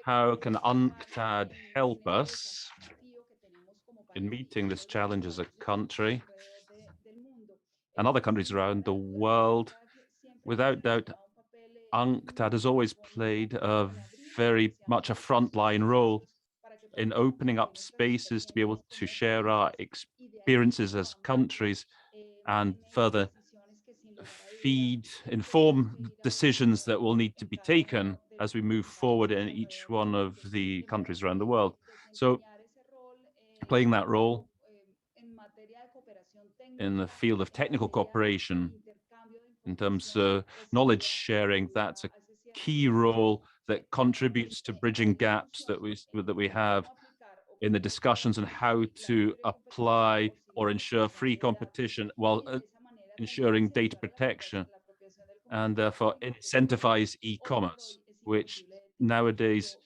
how can UNCTAD help us in meeting this challenge as a country and other countries around the world? Without doubt, UNCTAD has always played very much a frontline role in opening up spaces to be able to share our experiences as countries and further inform decisions that will need to be taken as we move forward in each one of the countries around the world. So playing that role in the field of technical cooperation, in terms of knowledge sharing, that's a key role that contributes to bridging gaps that we have in the discussions on how to apply or ensure free competition while ensuring data protection, and therefore incentivize e-commerce, which nowadays,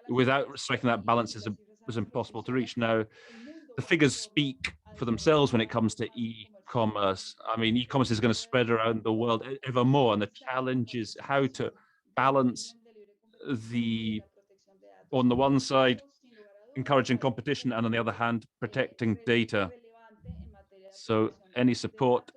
without striking that balance, is impossible to reach. Now, the figures speak for themselves when it comes to e-commerce. I mean, e-commerce is going to spread around the world ever more, and the challenge is how to balance on the one side, encouraging competition, and on the other hand, protecting data. So any support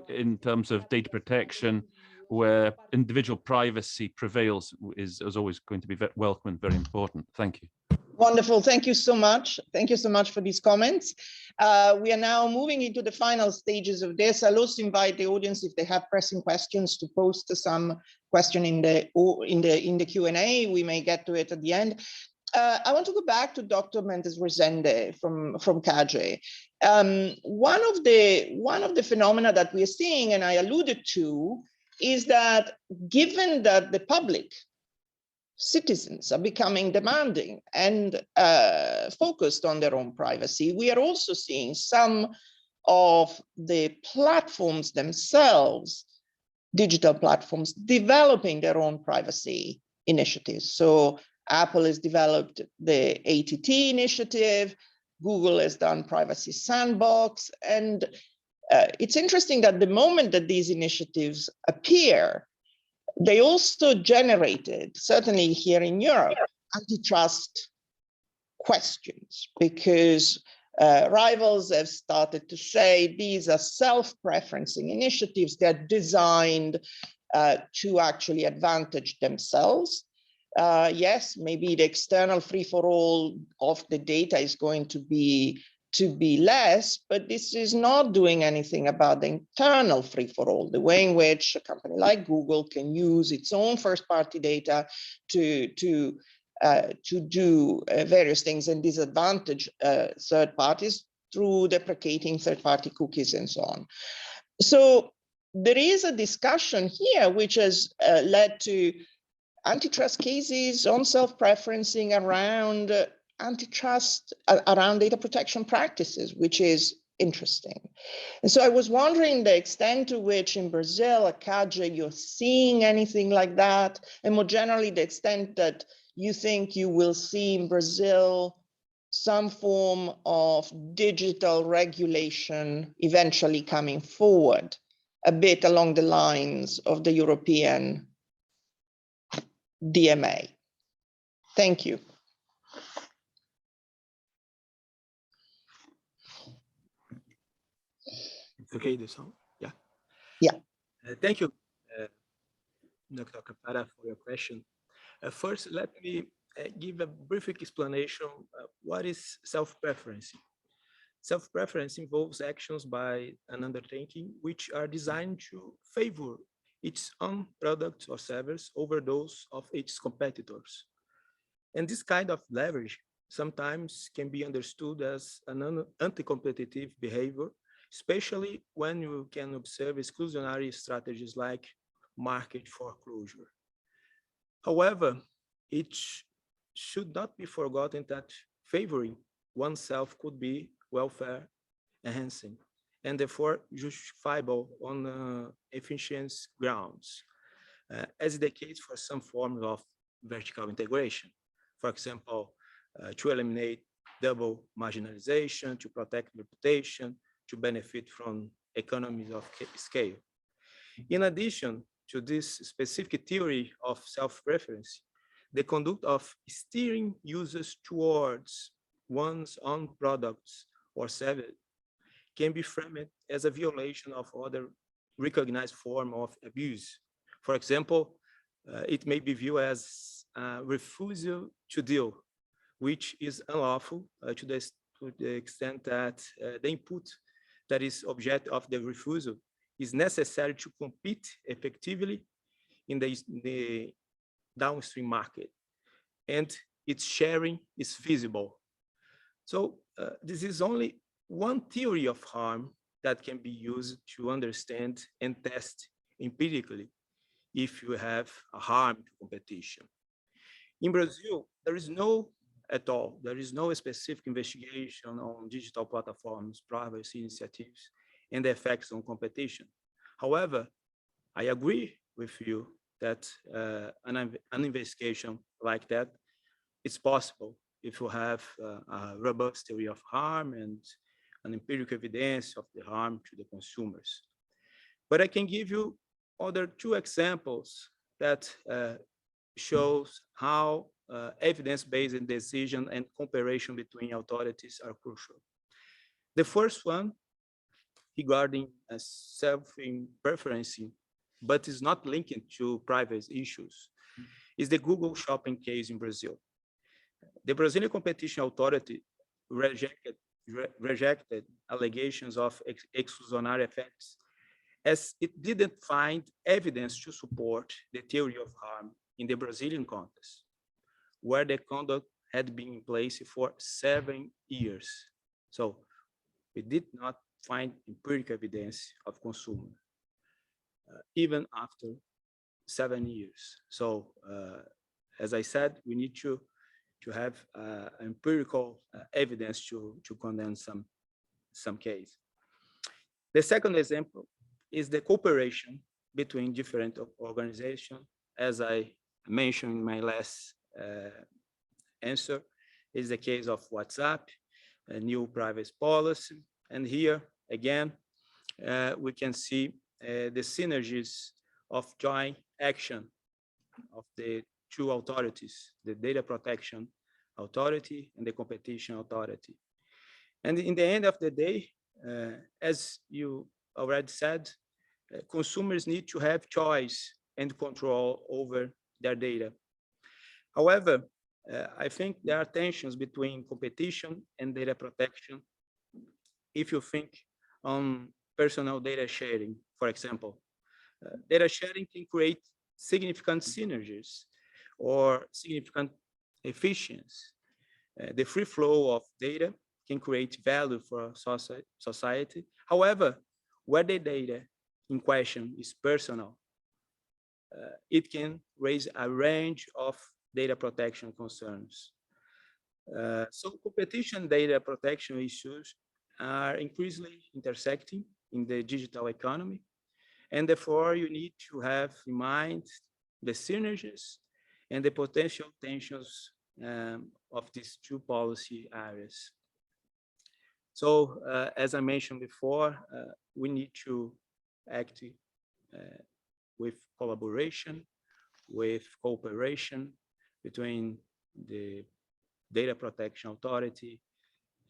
in terms of data protection where individual privacy prevails is always going to be welcome and very important. Thank you. Wonderful. Thank you so much. Thank you so much for these comments. We are now moving into the final stages of this. I'll also invite the audience, if they have pressing questions, to post some question in the Q&A. We may get to it at the end. I want to go back to Dr. Mendes-Resende from CAGE. One of the phenomena that we are seeing, and I alluded to, is that given that the public, citizens, are becoming demanding and focused on their own privacy, we are also seeing some of the platforms themselves, digital platforms, developing their own privacy initiatives. So Apple has developed the ATT initiative, Google has done Privacy Sandbox, and it's interesting that the moment that these initiatives appear, they also generated, certainly here in Europe, antitrust questions, because rivals have started to say these are self-preferencing initiatives. They're designed to actually advantage themselves. Yes, maybe the external free-for-all of the data is going to be less, but this is not doing anything about the internal free-for-all, the way in which a company like Google can use its own first-party data to do various things and disadvantage third parties through deprecating third-party cookies and so on. So there is a discussion here which has led to antitrust cases on self-preferencing around antitrust, around data protection practices, which is interesting. And so I was wondering the extent to which in Brazil, Akaja, you're seeing anything like that, and more generally, the extent that you think you will see in Brazil some form of digital regulation eventually coming forward, a bit along the lines of the European DMA. Thank you. It's okay, this one? Yeah. Yeah. Thank you, Dr. Capara, for your question. First, let me give a brief explanation what is self-preferencing. Self-preference involves actions by an undertaking which are designed to favor its own products or services over those of its competitors. And this kind of leverage sometimes can be understood as an anti-competitive behavior, especially when you can observe exclusionary strategies like market foreclosure. However, it should not be forgotten that favoring oneself could be welfare enhancing and therefore justifiable on efficiency grounds, as is the case for some forms of vertical integration. For example, to eliminate double marginalization, to protect reputation, to benefit from economies of scale. In addition to this specific theory of self-preference, the conduct of steering users towards one's own products or service can be framed as a violation of other recognized form of abuse. For example, it may be viewed as a refusal to deal, which is unlawful to the extent that the input that is object of the refusal is necessary to compete effectively in the downstream market, and its sharing is feasible. So this is only one theory of harm that can be used to understand and test empirically if you have a harm to competition. In Brazil, there is no specific investigation on digital platforms, privacy initiatives, and the effects on competition. However, I agree with you that an investigation like that is possible if you have a robust theory of harm and an empirical evidence of the harm to the consumers. But I can give you other two examples that shows how evidence-based decision and comparison between authorities are crucial. The first one regarding self-preferencing, but is not linked to privacy issues, is the Google shopping case in Brazil. The Brazilian Competition Authority rejected allegations of exclusionary effects as it didn't find evidence to support the theory of harm in the Brazilian context, where the conduct had been in place for 7 years. So we did not find empirical evidence of consumer, even after 7 years. So as I said, we need to have empirical evidence to condemn some case. The second example is the cooperation between different organizations. As I mentioned in my last answer, is the case of WhatsApp, a new privacy policy. And here, again, we can see the synergies of joint action of the two authorities, the Data Protection Authority and the Competition Authority. And in the end of the day, as you already said, consumers need to have choice and control over their data. However, I think there are tensions between competition and data protection. If you think on personal data sharing, for example, data sharing can create significant synergies or significant efficiency. The free flow of data can create value for society. However, where the data in question is personal, it can raise a range of data protection concerns. So competition data protection issues are increasingly intersecting in the digital economy. And therefore, you need to have in mind the synergies and the potential tensions of these two policy areas. So, as I mentioned before, we need to act with collaboration, with cooperation between the Data Protection Authority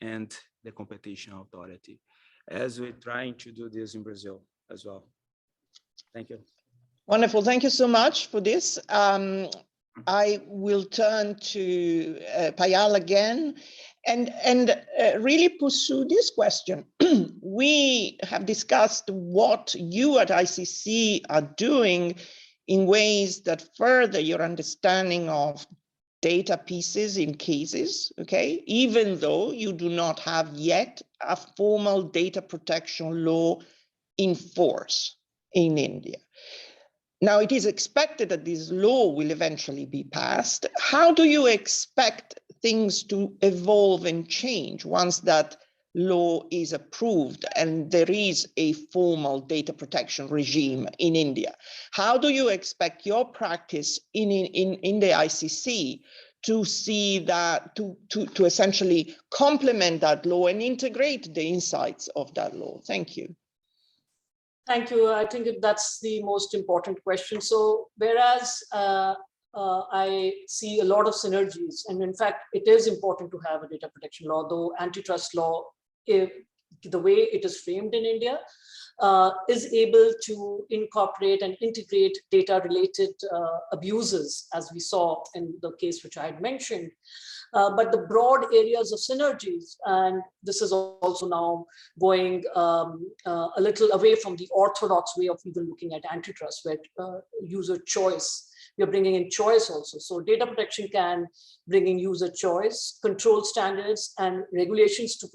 and the Competition Authority, as we're trying to do this in Brazil as well. Thank you. Wonderful. Thank you so much for this. I will turn to Payal again and really pursue this question. We have discussed what you at ICC are doing in ways that further your understanding of data pieces in cases, okay, even though you do not have yet a formal data protection law in force in India. Now, it is expected that this law will eventually be passed. How do you expect things to evolve and change once that law is approved and there is a formal data protection regime in India? How do you expect your practice in the ICC to see that, to essentially complement that law and integrate the insights of that law? Thank you. Thank you. I think that's the most important question. So whereas I see a lot of synergies, and in fact, it is important to have a data protection law, though antitrust law, the way it is framed in India, is able to incorporate and integrate data-related abuses, as we saw in the case which I had mentioned. But the broad areas of synergies, and this is also now going a little away from the orthodox way of even looking at antitrust, where user choice, we are bringing in choice also. So data protection can bring in user choice, control standards, and regulations to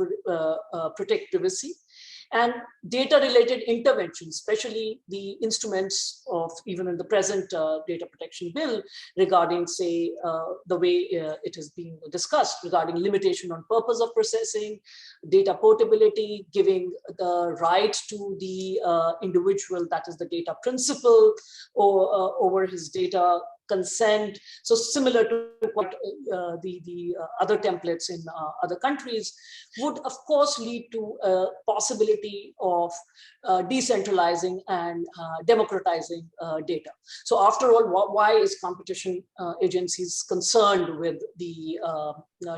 protect privacy. And data-related interventions, especially the instruments of even in the present data protection bill regarding, say, the way it is being discussed regarding limitation on purpose of processing, data portability, giving the right to the individual, that is the data principal, or over his data consent. So similar to what the other templates in other countries would of course lead to a possibility of decentralizing and democratizing data. So after all, why is competition agencies concerned with the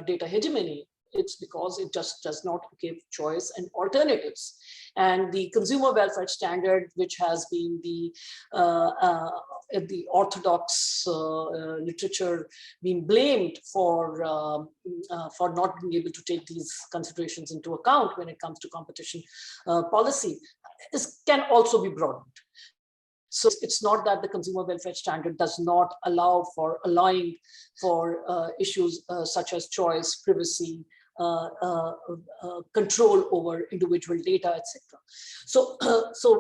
data hegemony? It's because it just does not give choice and alternatives. And the consumer welfare standard, which has been the orthodox literature being blamed for not being able to take these considerations into account when it comes to competition policy, can also be broadened. So it's not that the consumer welfare standard does not allow for issues such as choice, privacy, control over individual data, etc. So,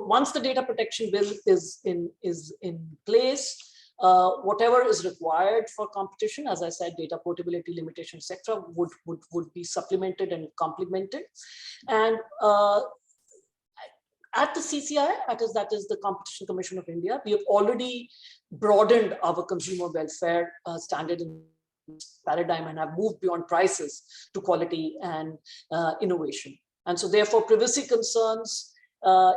once the data protection bill is in place, whatever is required for competition, as I said, data portability, limitation, etc., would be supplemented and complemented. And at the CCI, that is the Competition Commission of India, we have already broadened our consumer welfare standard in paradigm and have moved beyond prices to quality and innovation. And so therefore privacy concerns,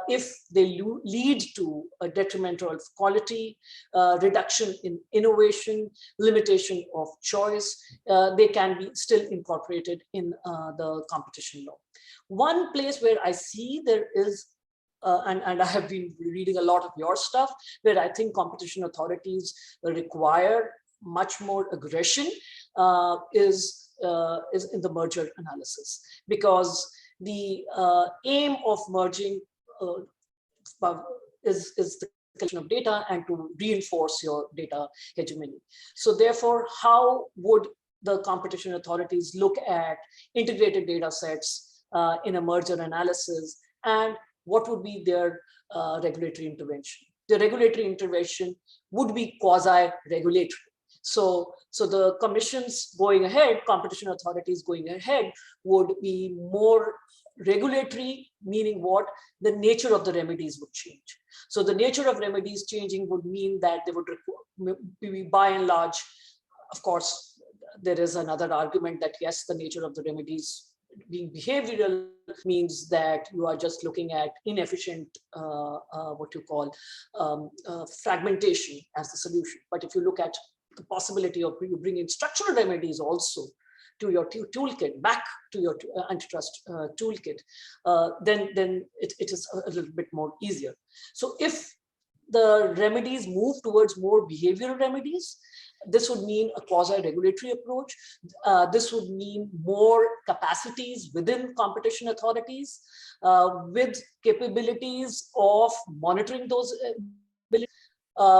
if they lead to a detrimental of quality, reduction in innovation, limitation of choice, they can be still incorporated in the competition law. One place where I see there is and I have been reading a lot of your stuff, where I think competition authorities require much more aggression is in the merger analysis, because the aim of merging is the collection of data and to reinforce your data hegemony. So therefore, how would the competition authorities look at integrated data sets in a merger analysis, and what would be their regulatory intervention? The regulatory intervention would be quasi-regulatory. So the commissions going ahead, competition authorities going ahead, would be more regulatory, meaning what? The nature of the remedies would change. So the nature of remedies changing would mean that they would be, by and large, of course, there is another argument that yes, the nature of the remedies being behavioral means that you are just looking at inefficient, what you call fragmentation as the solution. But if you look at the possibility of you bringing structural remedies also to your toolkit, back to your antitrust toolkit, then it is a little bit more easier. So if the remedies move towards more behavioral remedies, this would mean a quasi-regulatory approach. This would mean more capacities within competition authorities with capabilities of monitoring those abilities.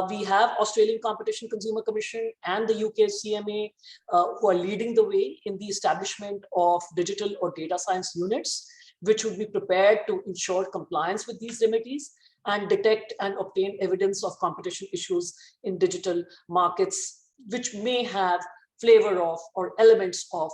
We have Australian Competition Consumer Commission and the UK CMA who are leading the way in the establishment of digital or data science units, which would be prepared to ensure compliance with these remedies and detect and obtain evidence of competition issues in digital markets, which may have flavor of or elements of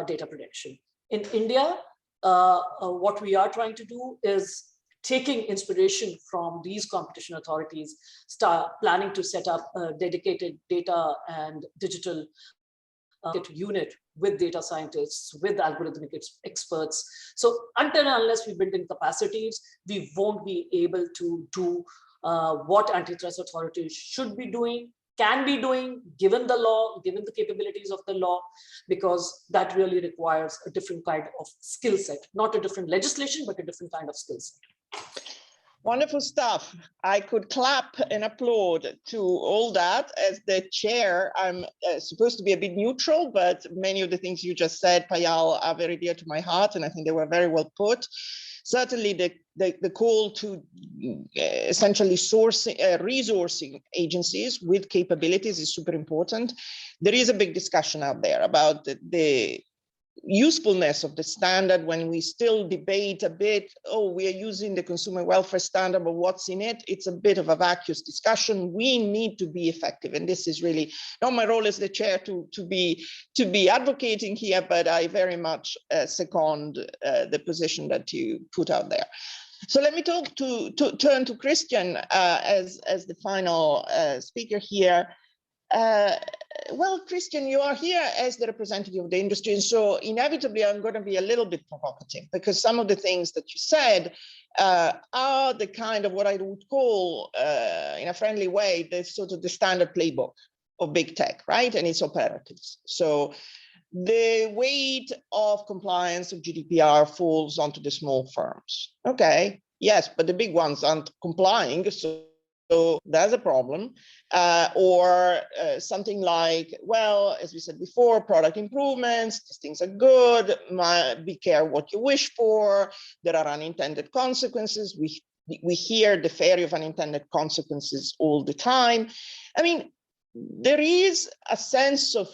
data protection. In India, what we are trying to do is taking inspiration from these competition authorities, start planning to set up a dedicated data and digital unit with data scientists, with algorithmic experts. So until and unless we build in capacities, we won't be able to do what antitrust authorities should be doing, can be doing, given the law, given the capabilities of the law, because that really requires a different kind of skill set, not a different legislation, but a different kind of skill set. Wonderful stuff. I could clap and applaud to all that. As the chair, I'm supposed to be a bit neutral, but many of the things you just said, Payal, are very dear to my heart, and I think they were very well put. Certainly the call to essentially resourcing agencies with capabilities is super important. There is a big discussion out there about the usefulness of the standard when we still debate a bit, oh, we are using the consumer welfare standard, but what's in it? It's a bit of a vacuous discussion. We need to be effective. And this is really not my role as the chair to be advocating here, but I very much second the position that you put out there. So let me turn to Christian as the final speaker here. Well, Christian, you are here as the representative of the industry, and so inevitably I'm going to be a little bit provocative, because some of the things that you said are the kind of what I would call, in a friendly way, the sort of the standard playbook of big tech, right? And its operatives. So the weight of compliance of GDPR falls onto the small firms. Okay, yes, but the big ones aren't complying, so that's a problem. Or something like, well, as we said before, product improvements, these things are good, be careful what you wish for, there are unintended consequences. We hear the fairy of unintended consequences all the time. I mean, there is a sense of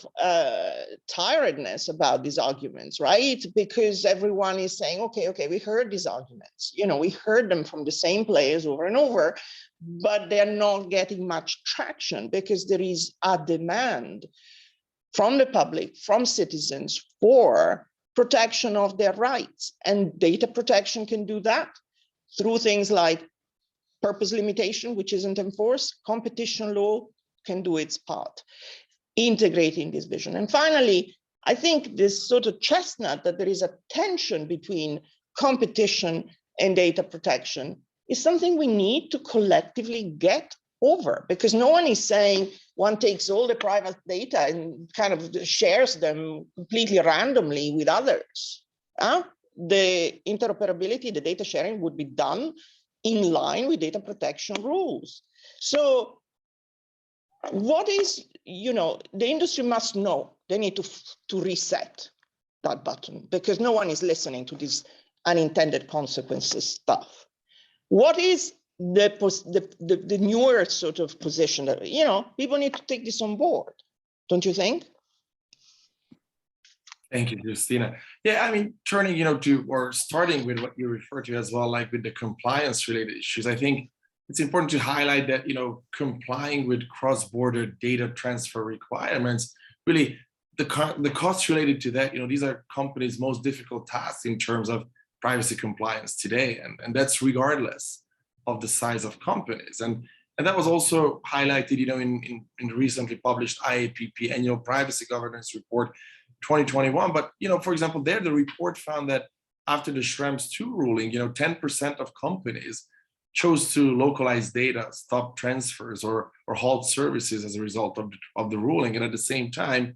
tiredness about these arguments, right? Because everyone is saying, okay, we heard these arguments. You know, we heard them from the same players over and over, but they're not getting much traction because there is a demand from the public, from citizens, for protection of their rights. And data protection can do that through things like purpose limitation, which isn't enforced. Competition law can do its part, integrating this vision. And finally, I think this sort of chestnut that there is a tension between competition and data protection is something we need to collectively get over, because no one is saying one takes all the private data and kind of shares them completely randomly with others. The interoperability, the data sharing would be done in line with data protection rules. So what is the industry must know they need to reset that button, because no one is listening to this unintended consequences stuff. What is the newer sort of position that, people need to take this on board, don't you think? Thank you, Justina. Yeah, I mean, turning, or starting with what you refer to as well, like with the compliance related issues, I think it's important to highlight that, complying with cross-border data transfer requirements, really the costs related to that, these are companies' most difficult tasks in terms of privacy compliance today. And that's regardless of the size of companies. And that was also highlighted, in the recently published IAPP annual privacy governance report 2021. But, for example, there the report found that after the Schrems II ruling, 10% of companies chose to localize data, stop transfers, or halt services as a result of the ruling. And at the same time,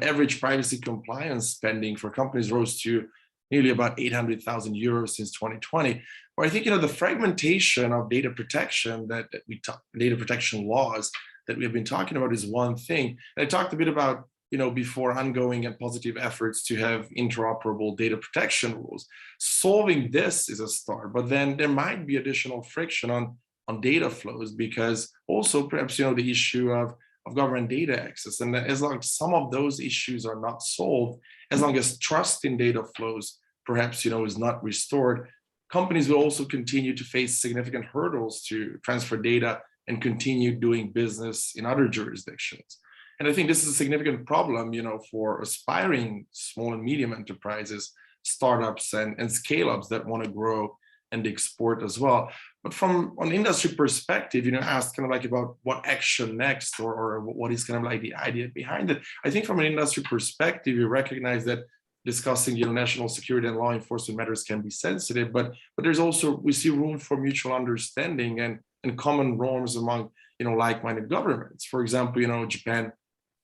average privacy compliance spending for companies rose to nearly about 800,000 euros since 2020. Or I think, the fragmentation of data protection data protection laws that we have been talking about is one thing. And I talked a bit about, before, ongoing and positive efforts to have interoperable data protection rules. Solving this is a start, but then there might be additional friction on data flows, because also perhaps, the issue of government data access. And as long as some of those issues are not solved, as long as trust in data flows perhaps, is not restored, companies will also continue to face significant hurdles to transfer data and continue doing business in other jurisdictions. And I think this is a significant problem, for aspiring small and medium enterprises, startups and scale-ups that want to grow and export as well. But from an industry perspective, asked kind of like about what action next, or what is kind of like the idea behind it. I think from an industry perspective, you recognize that discussing, national security and law enforcement matters can be sensitive, but there's also, we see room for mutual understanding and common norms among, like-minded governments. For example, Japan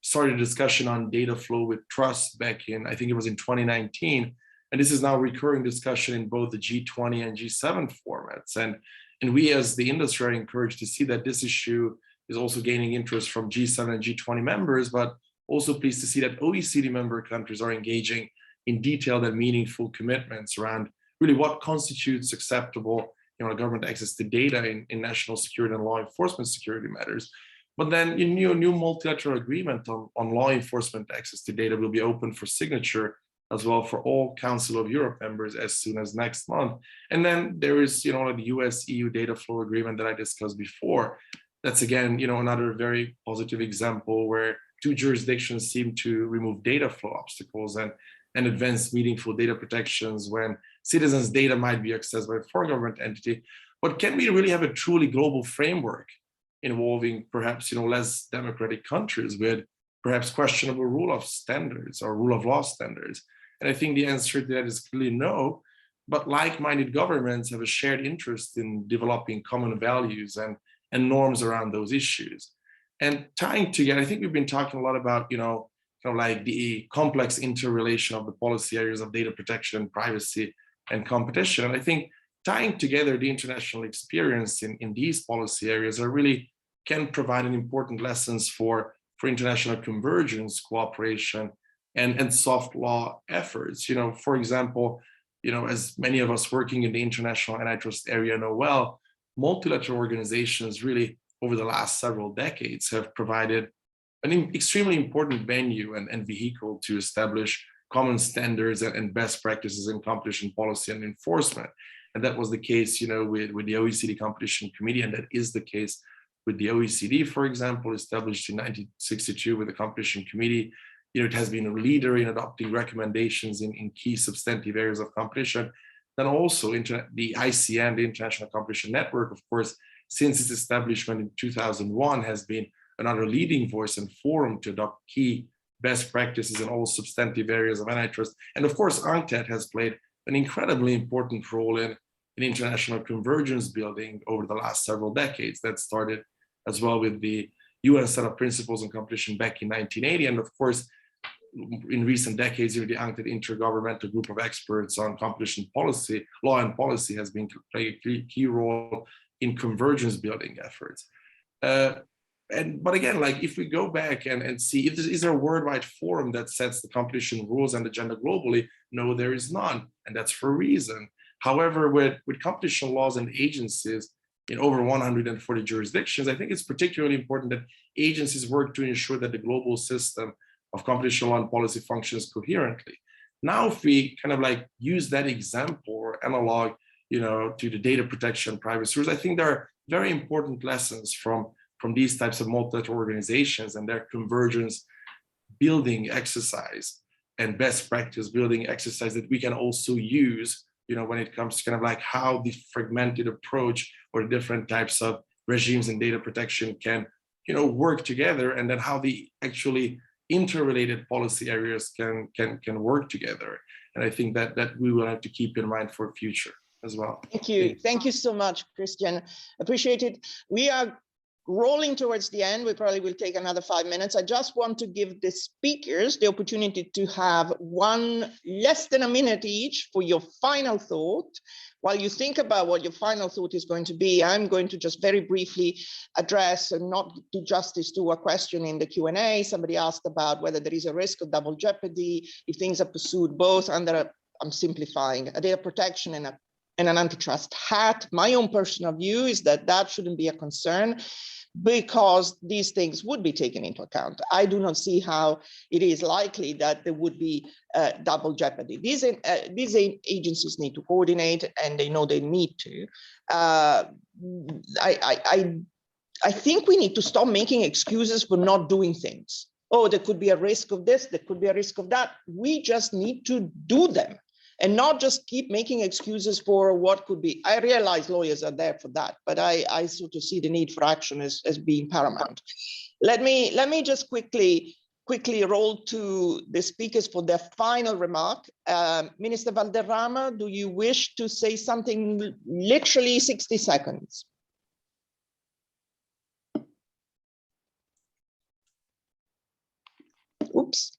started a discussion on data flow with trust back in, I think it was in 2019. And this is now a recurring discussion in both the G20 and G7 formats. And we as the industry are encouraged to see that this issue is also gaining interest from G7 and G20 members, but also pleased to see that OECD member countries are engaging in detailed and meaningful commitments around really what constitutes acceptable government access to data in national security and law enforcement security matters. But then a new multilateral agreement on law enforcement access to data will be open for signature as well for all Council of Europe members as soon as next month. And then there is, the US-EU data flow agreement that I discussed before. That's again, another very positive example where two jurisdictions seem to remove data flow obstacles and advance meaningful data protections when citizens' data might be accessed by a foreign government entity. But can we really have a truly global framework involving perhaps, less democratic countries with perhaps questionable rule of standards or rule of law standards? And I think the answer to that is clearly no, but like-minded governments have a shared interest in developing common values and norms around those issues. And tying together, I think we've been talking a lot about, kind of like the complex interrelation of the policy areas of data protection, privacy, and competition. And I think tying together the international experience in these policy areas really can provide an important lessons for international convergence, cooperation, and soft law efforts. For example, as many of us working in the international antitrust area know well, multilateral organizations really over the last several decades have provided an extremely important venue and vehicle to establish common standards and best practices in competition policy and enforcement. And that was the case, with the OECD Competition Committee, and that is the case with the OECD, for example, established in 1962 with the Competition Committee. It has been a leader in adopting recommendations in key substantive areas of competition. Then also the ICN, the International Competition Network, of course, since its establishment in 2001, has been another leading voice and forum to adopt key best practices in all substantive areas of antitrust. And of course, UNCTAD has played an incredibly important role in international convergence building over the last several decades. That started as well with the UN set of principles on competition back in 1980. And of course, in recent decades, the UNCTAD Intergovernmental Group of Experts on Competition Policy, Law and Policy has been playing a key role in convergence building efforts. But again, like if we go back and see, is there a worldwide forum that sets the competition rules and agenda globally? No, there is none, and that's for a reason. However, with competition laws and agencies in over 140 jurisdictions, I think it's particularly important that agencies work to ensure that the global system of competition law and policy functions coherently. Now, if we kind of like use that example or analog, to the data protection privacy rules, I think there are very important lessons from these types of multilateral organizations and their convergence building exercise and best practice building exercise that we can also use, when it comes to kind of like how the fragmented approach or different types of regimes and data protection can, work together, and then how the actually interrelated policy areas can work together. And I think that we will have to keep in mind for future as well. Thank you. Thank you so much, Christian. Appreciate it. We are rolling towards the end. We probably will take another 5 minutes. I just want to give the speakers the opportunity to have less than a minute each for your final thought. While you think about what your final thought is going to be, I'm going to just very briefly address and not do justice to a question in the Q&A. Somebody asked about whether there is a risk of double jeopardy if things are pursued both under, I'm simplifying, a data protection and an antitrust hat. My own personal view is that shouldn't be a concern, because these things would be taken into account. I do not see how it is likely that there would be double jeopardy. These agencies need to coordinate, and they know they need to. I think we need to stop making excuses for not doing things. Oh, there could be a risk of this, there could be a risk of that. We just need to do them, and not just keep making excuses for what could be. I realize lawyers are there for that, but I sort of see the need for action as being paramount. Let me just quickly roll to the speakers for their final remark. Minister Valderrama, do you wish to say something? Literally 60 seconds. Oops,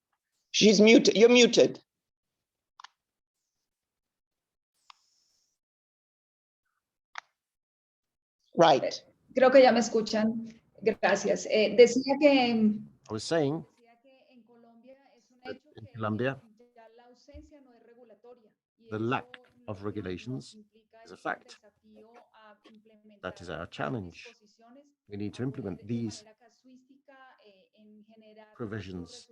she's muted. You're muted. Right. Creo que ya me escuchan. Gracias. Decía que I was saying en Colombia es un that hecho in que Colombia, ya la ausencia no es regulatoria. the lack of regulations is a fact. That is our challenge. We need to implement these provisions.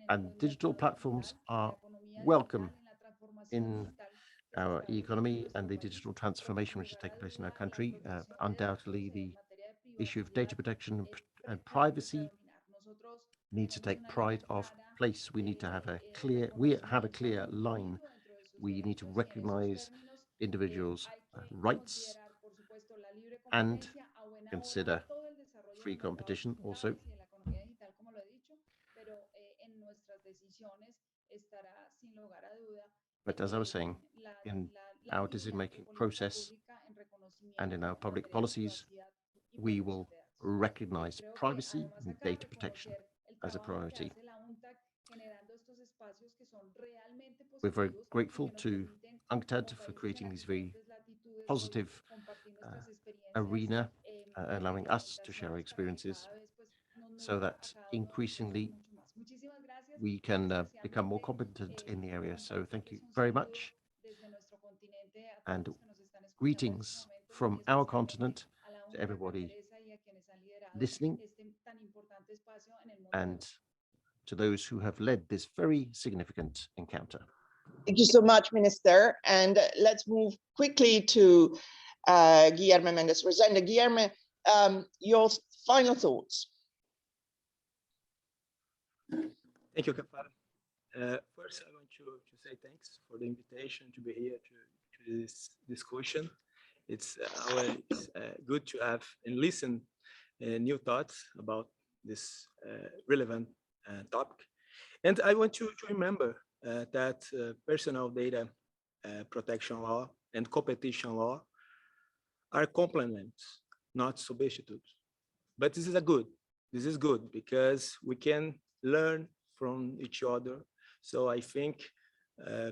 And digital platforms are welcome in our economy and the digital transformation which is taking place in our country. Undoubtedly, the issue of data protection and privacy needs to take pride of place. We need to have a clear line. We need to recognize individuals' rights and consider free competition also. But as I was saying, in our decision-making process and in our public policies, we will recognize privacy and data protection as a priority. We're very grateful to UNCTAD for creating these very positive arena, allowing us to share our experiences so that increasingly we can become more competent in the area. So thank you very much. And greetings from our continent to everybody listening and to those who have led this very significant encounter. Thank you so much, Minister. And let's move quickly to Guilherme Mendes Rosenda. Guilherme, your final thoughts. Thank you, Kapara. First, I want to say thanks for the invitation to be here to this discussion. It's always good to have and listen new thoughts about this relevant topic. And I want to remember that personal data protection law and competition law are complements, not substitutes. But this is good because we can learn from each other. So I think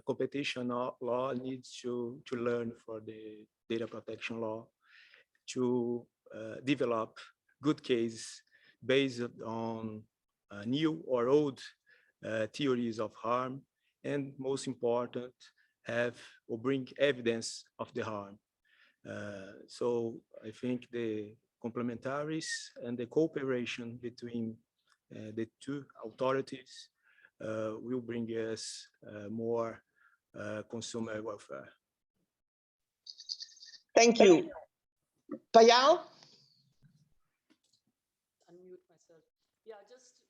competition law needs to learn for the data protection law to develop good cases based on new or old theories of harm, and most important, have or bring evidence of the harm. So I think the complementaries and the cooperation between the two authorities will bring us more consumer welfare. Thank you. Payal? Unmute myself. Yeah, just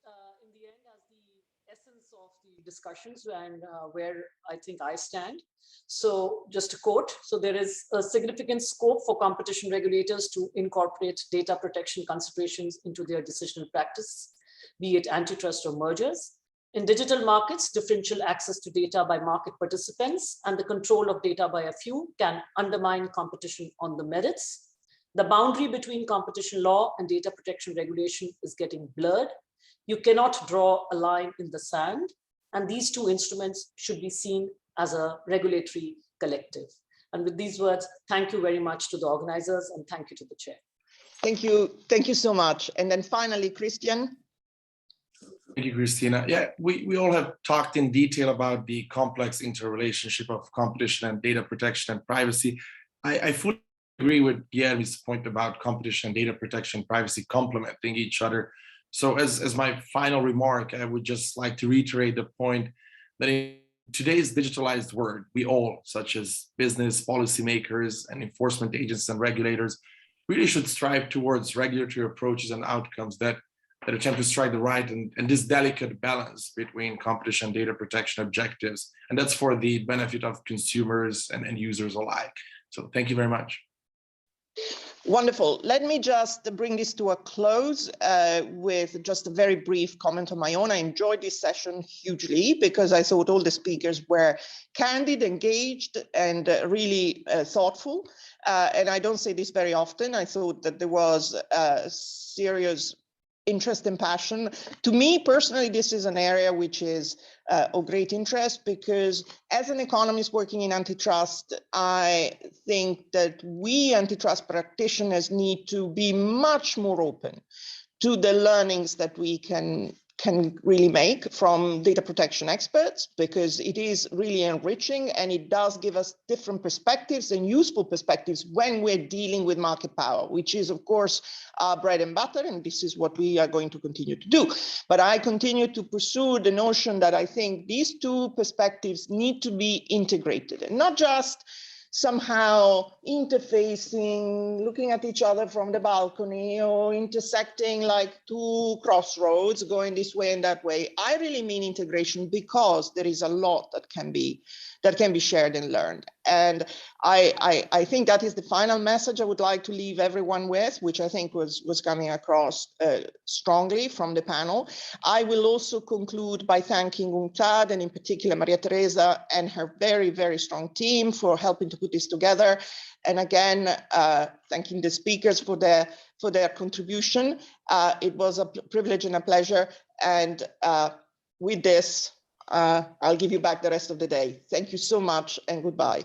in the end, as the essence of the discussions and where I think I stand. So just to quote, so there is a significant scope for competition regulators to incorporate data protection considerations into their decisional practice, be it antitrust or mergers. In digital markets, differential access to data by market participants and the control of data by a few can undermine competition on the merits. The boundary between competition law and data protection regulation is getting blurred. You cannot draw a line in the sand, and these two instruments should be seen as a regulatory collective. And with these words, thank you very much to the organizers and thank you to the chair. Thank you. Thank you so much. And then finally, Christian. Thank you, Christina. Yeah, we all have talked in detail about the complex interrelationship of competition and data protection and privacy. I fully agree with Guilherme's point about competition and data protection and privacy complementing each other. So as my final remark, I would just like to reiterate the point that in today's digitalized world, we all, such as business, policymakers, and enforcement agents and regulators, really should strive towards regulatory approaches and outcomes that attempt to strike the right and this delicate balance between competition and data protection objectives. And that's for the benefit of consumers and users alike. So thank you very much. Wonderful. Let me just bring this to a close with just a very brief comment on my own. I enjoyed this session hugely because I thought all the speakers were candid, engaged, and really thoughtful. And I don't say this very often. I thought that there was serious interest and passion. To me personally, this is an area which is of great interest because as an economist working in antitrust, I think that we antitrust practitioners need to be much more open to the learnings that we can really make from data protection experts, because it is really enriching and it does give us different perspectives and useful perspectives when we're dealing with market power, which is of course our bread and butter, and this is what we are going to continue to do. But I continue to pursue the notion that I think these two perspectives need to be integrated and not just somehow interfacing, looking at each other from the balcony or intersecting like two crossroads going this way and that way. I really mean integration because there is a lot that can be shared and learned. And I think that is the final message I would like to leave everyone with, which I think was coming across strongly from the panel. I will also conclude by thanking UNCTAD and in particular Maria Teresa and her very, very strong team for helping to put this together. And again, thanking the speakers for their contribution. It was a privilege and a pleasure. And with this, I'll give you back the rest of the day. Thank you so much and goodbye.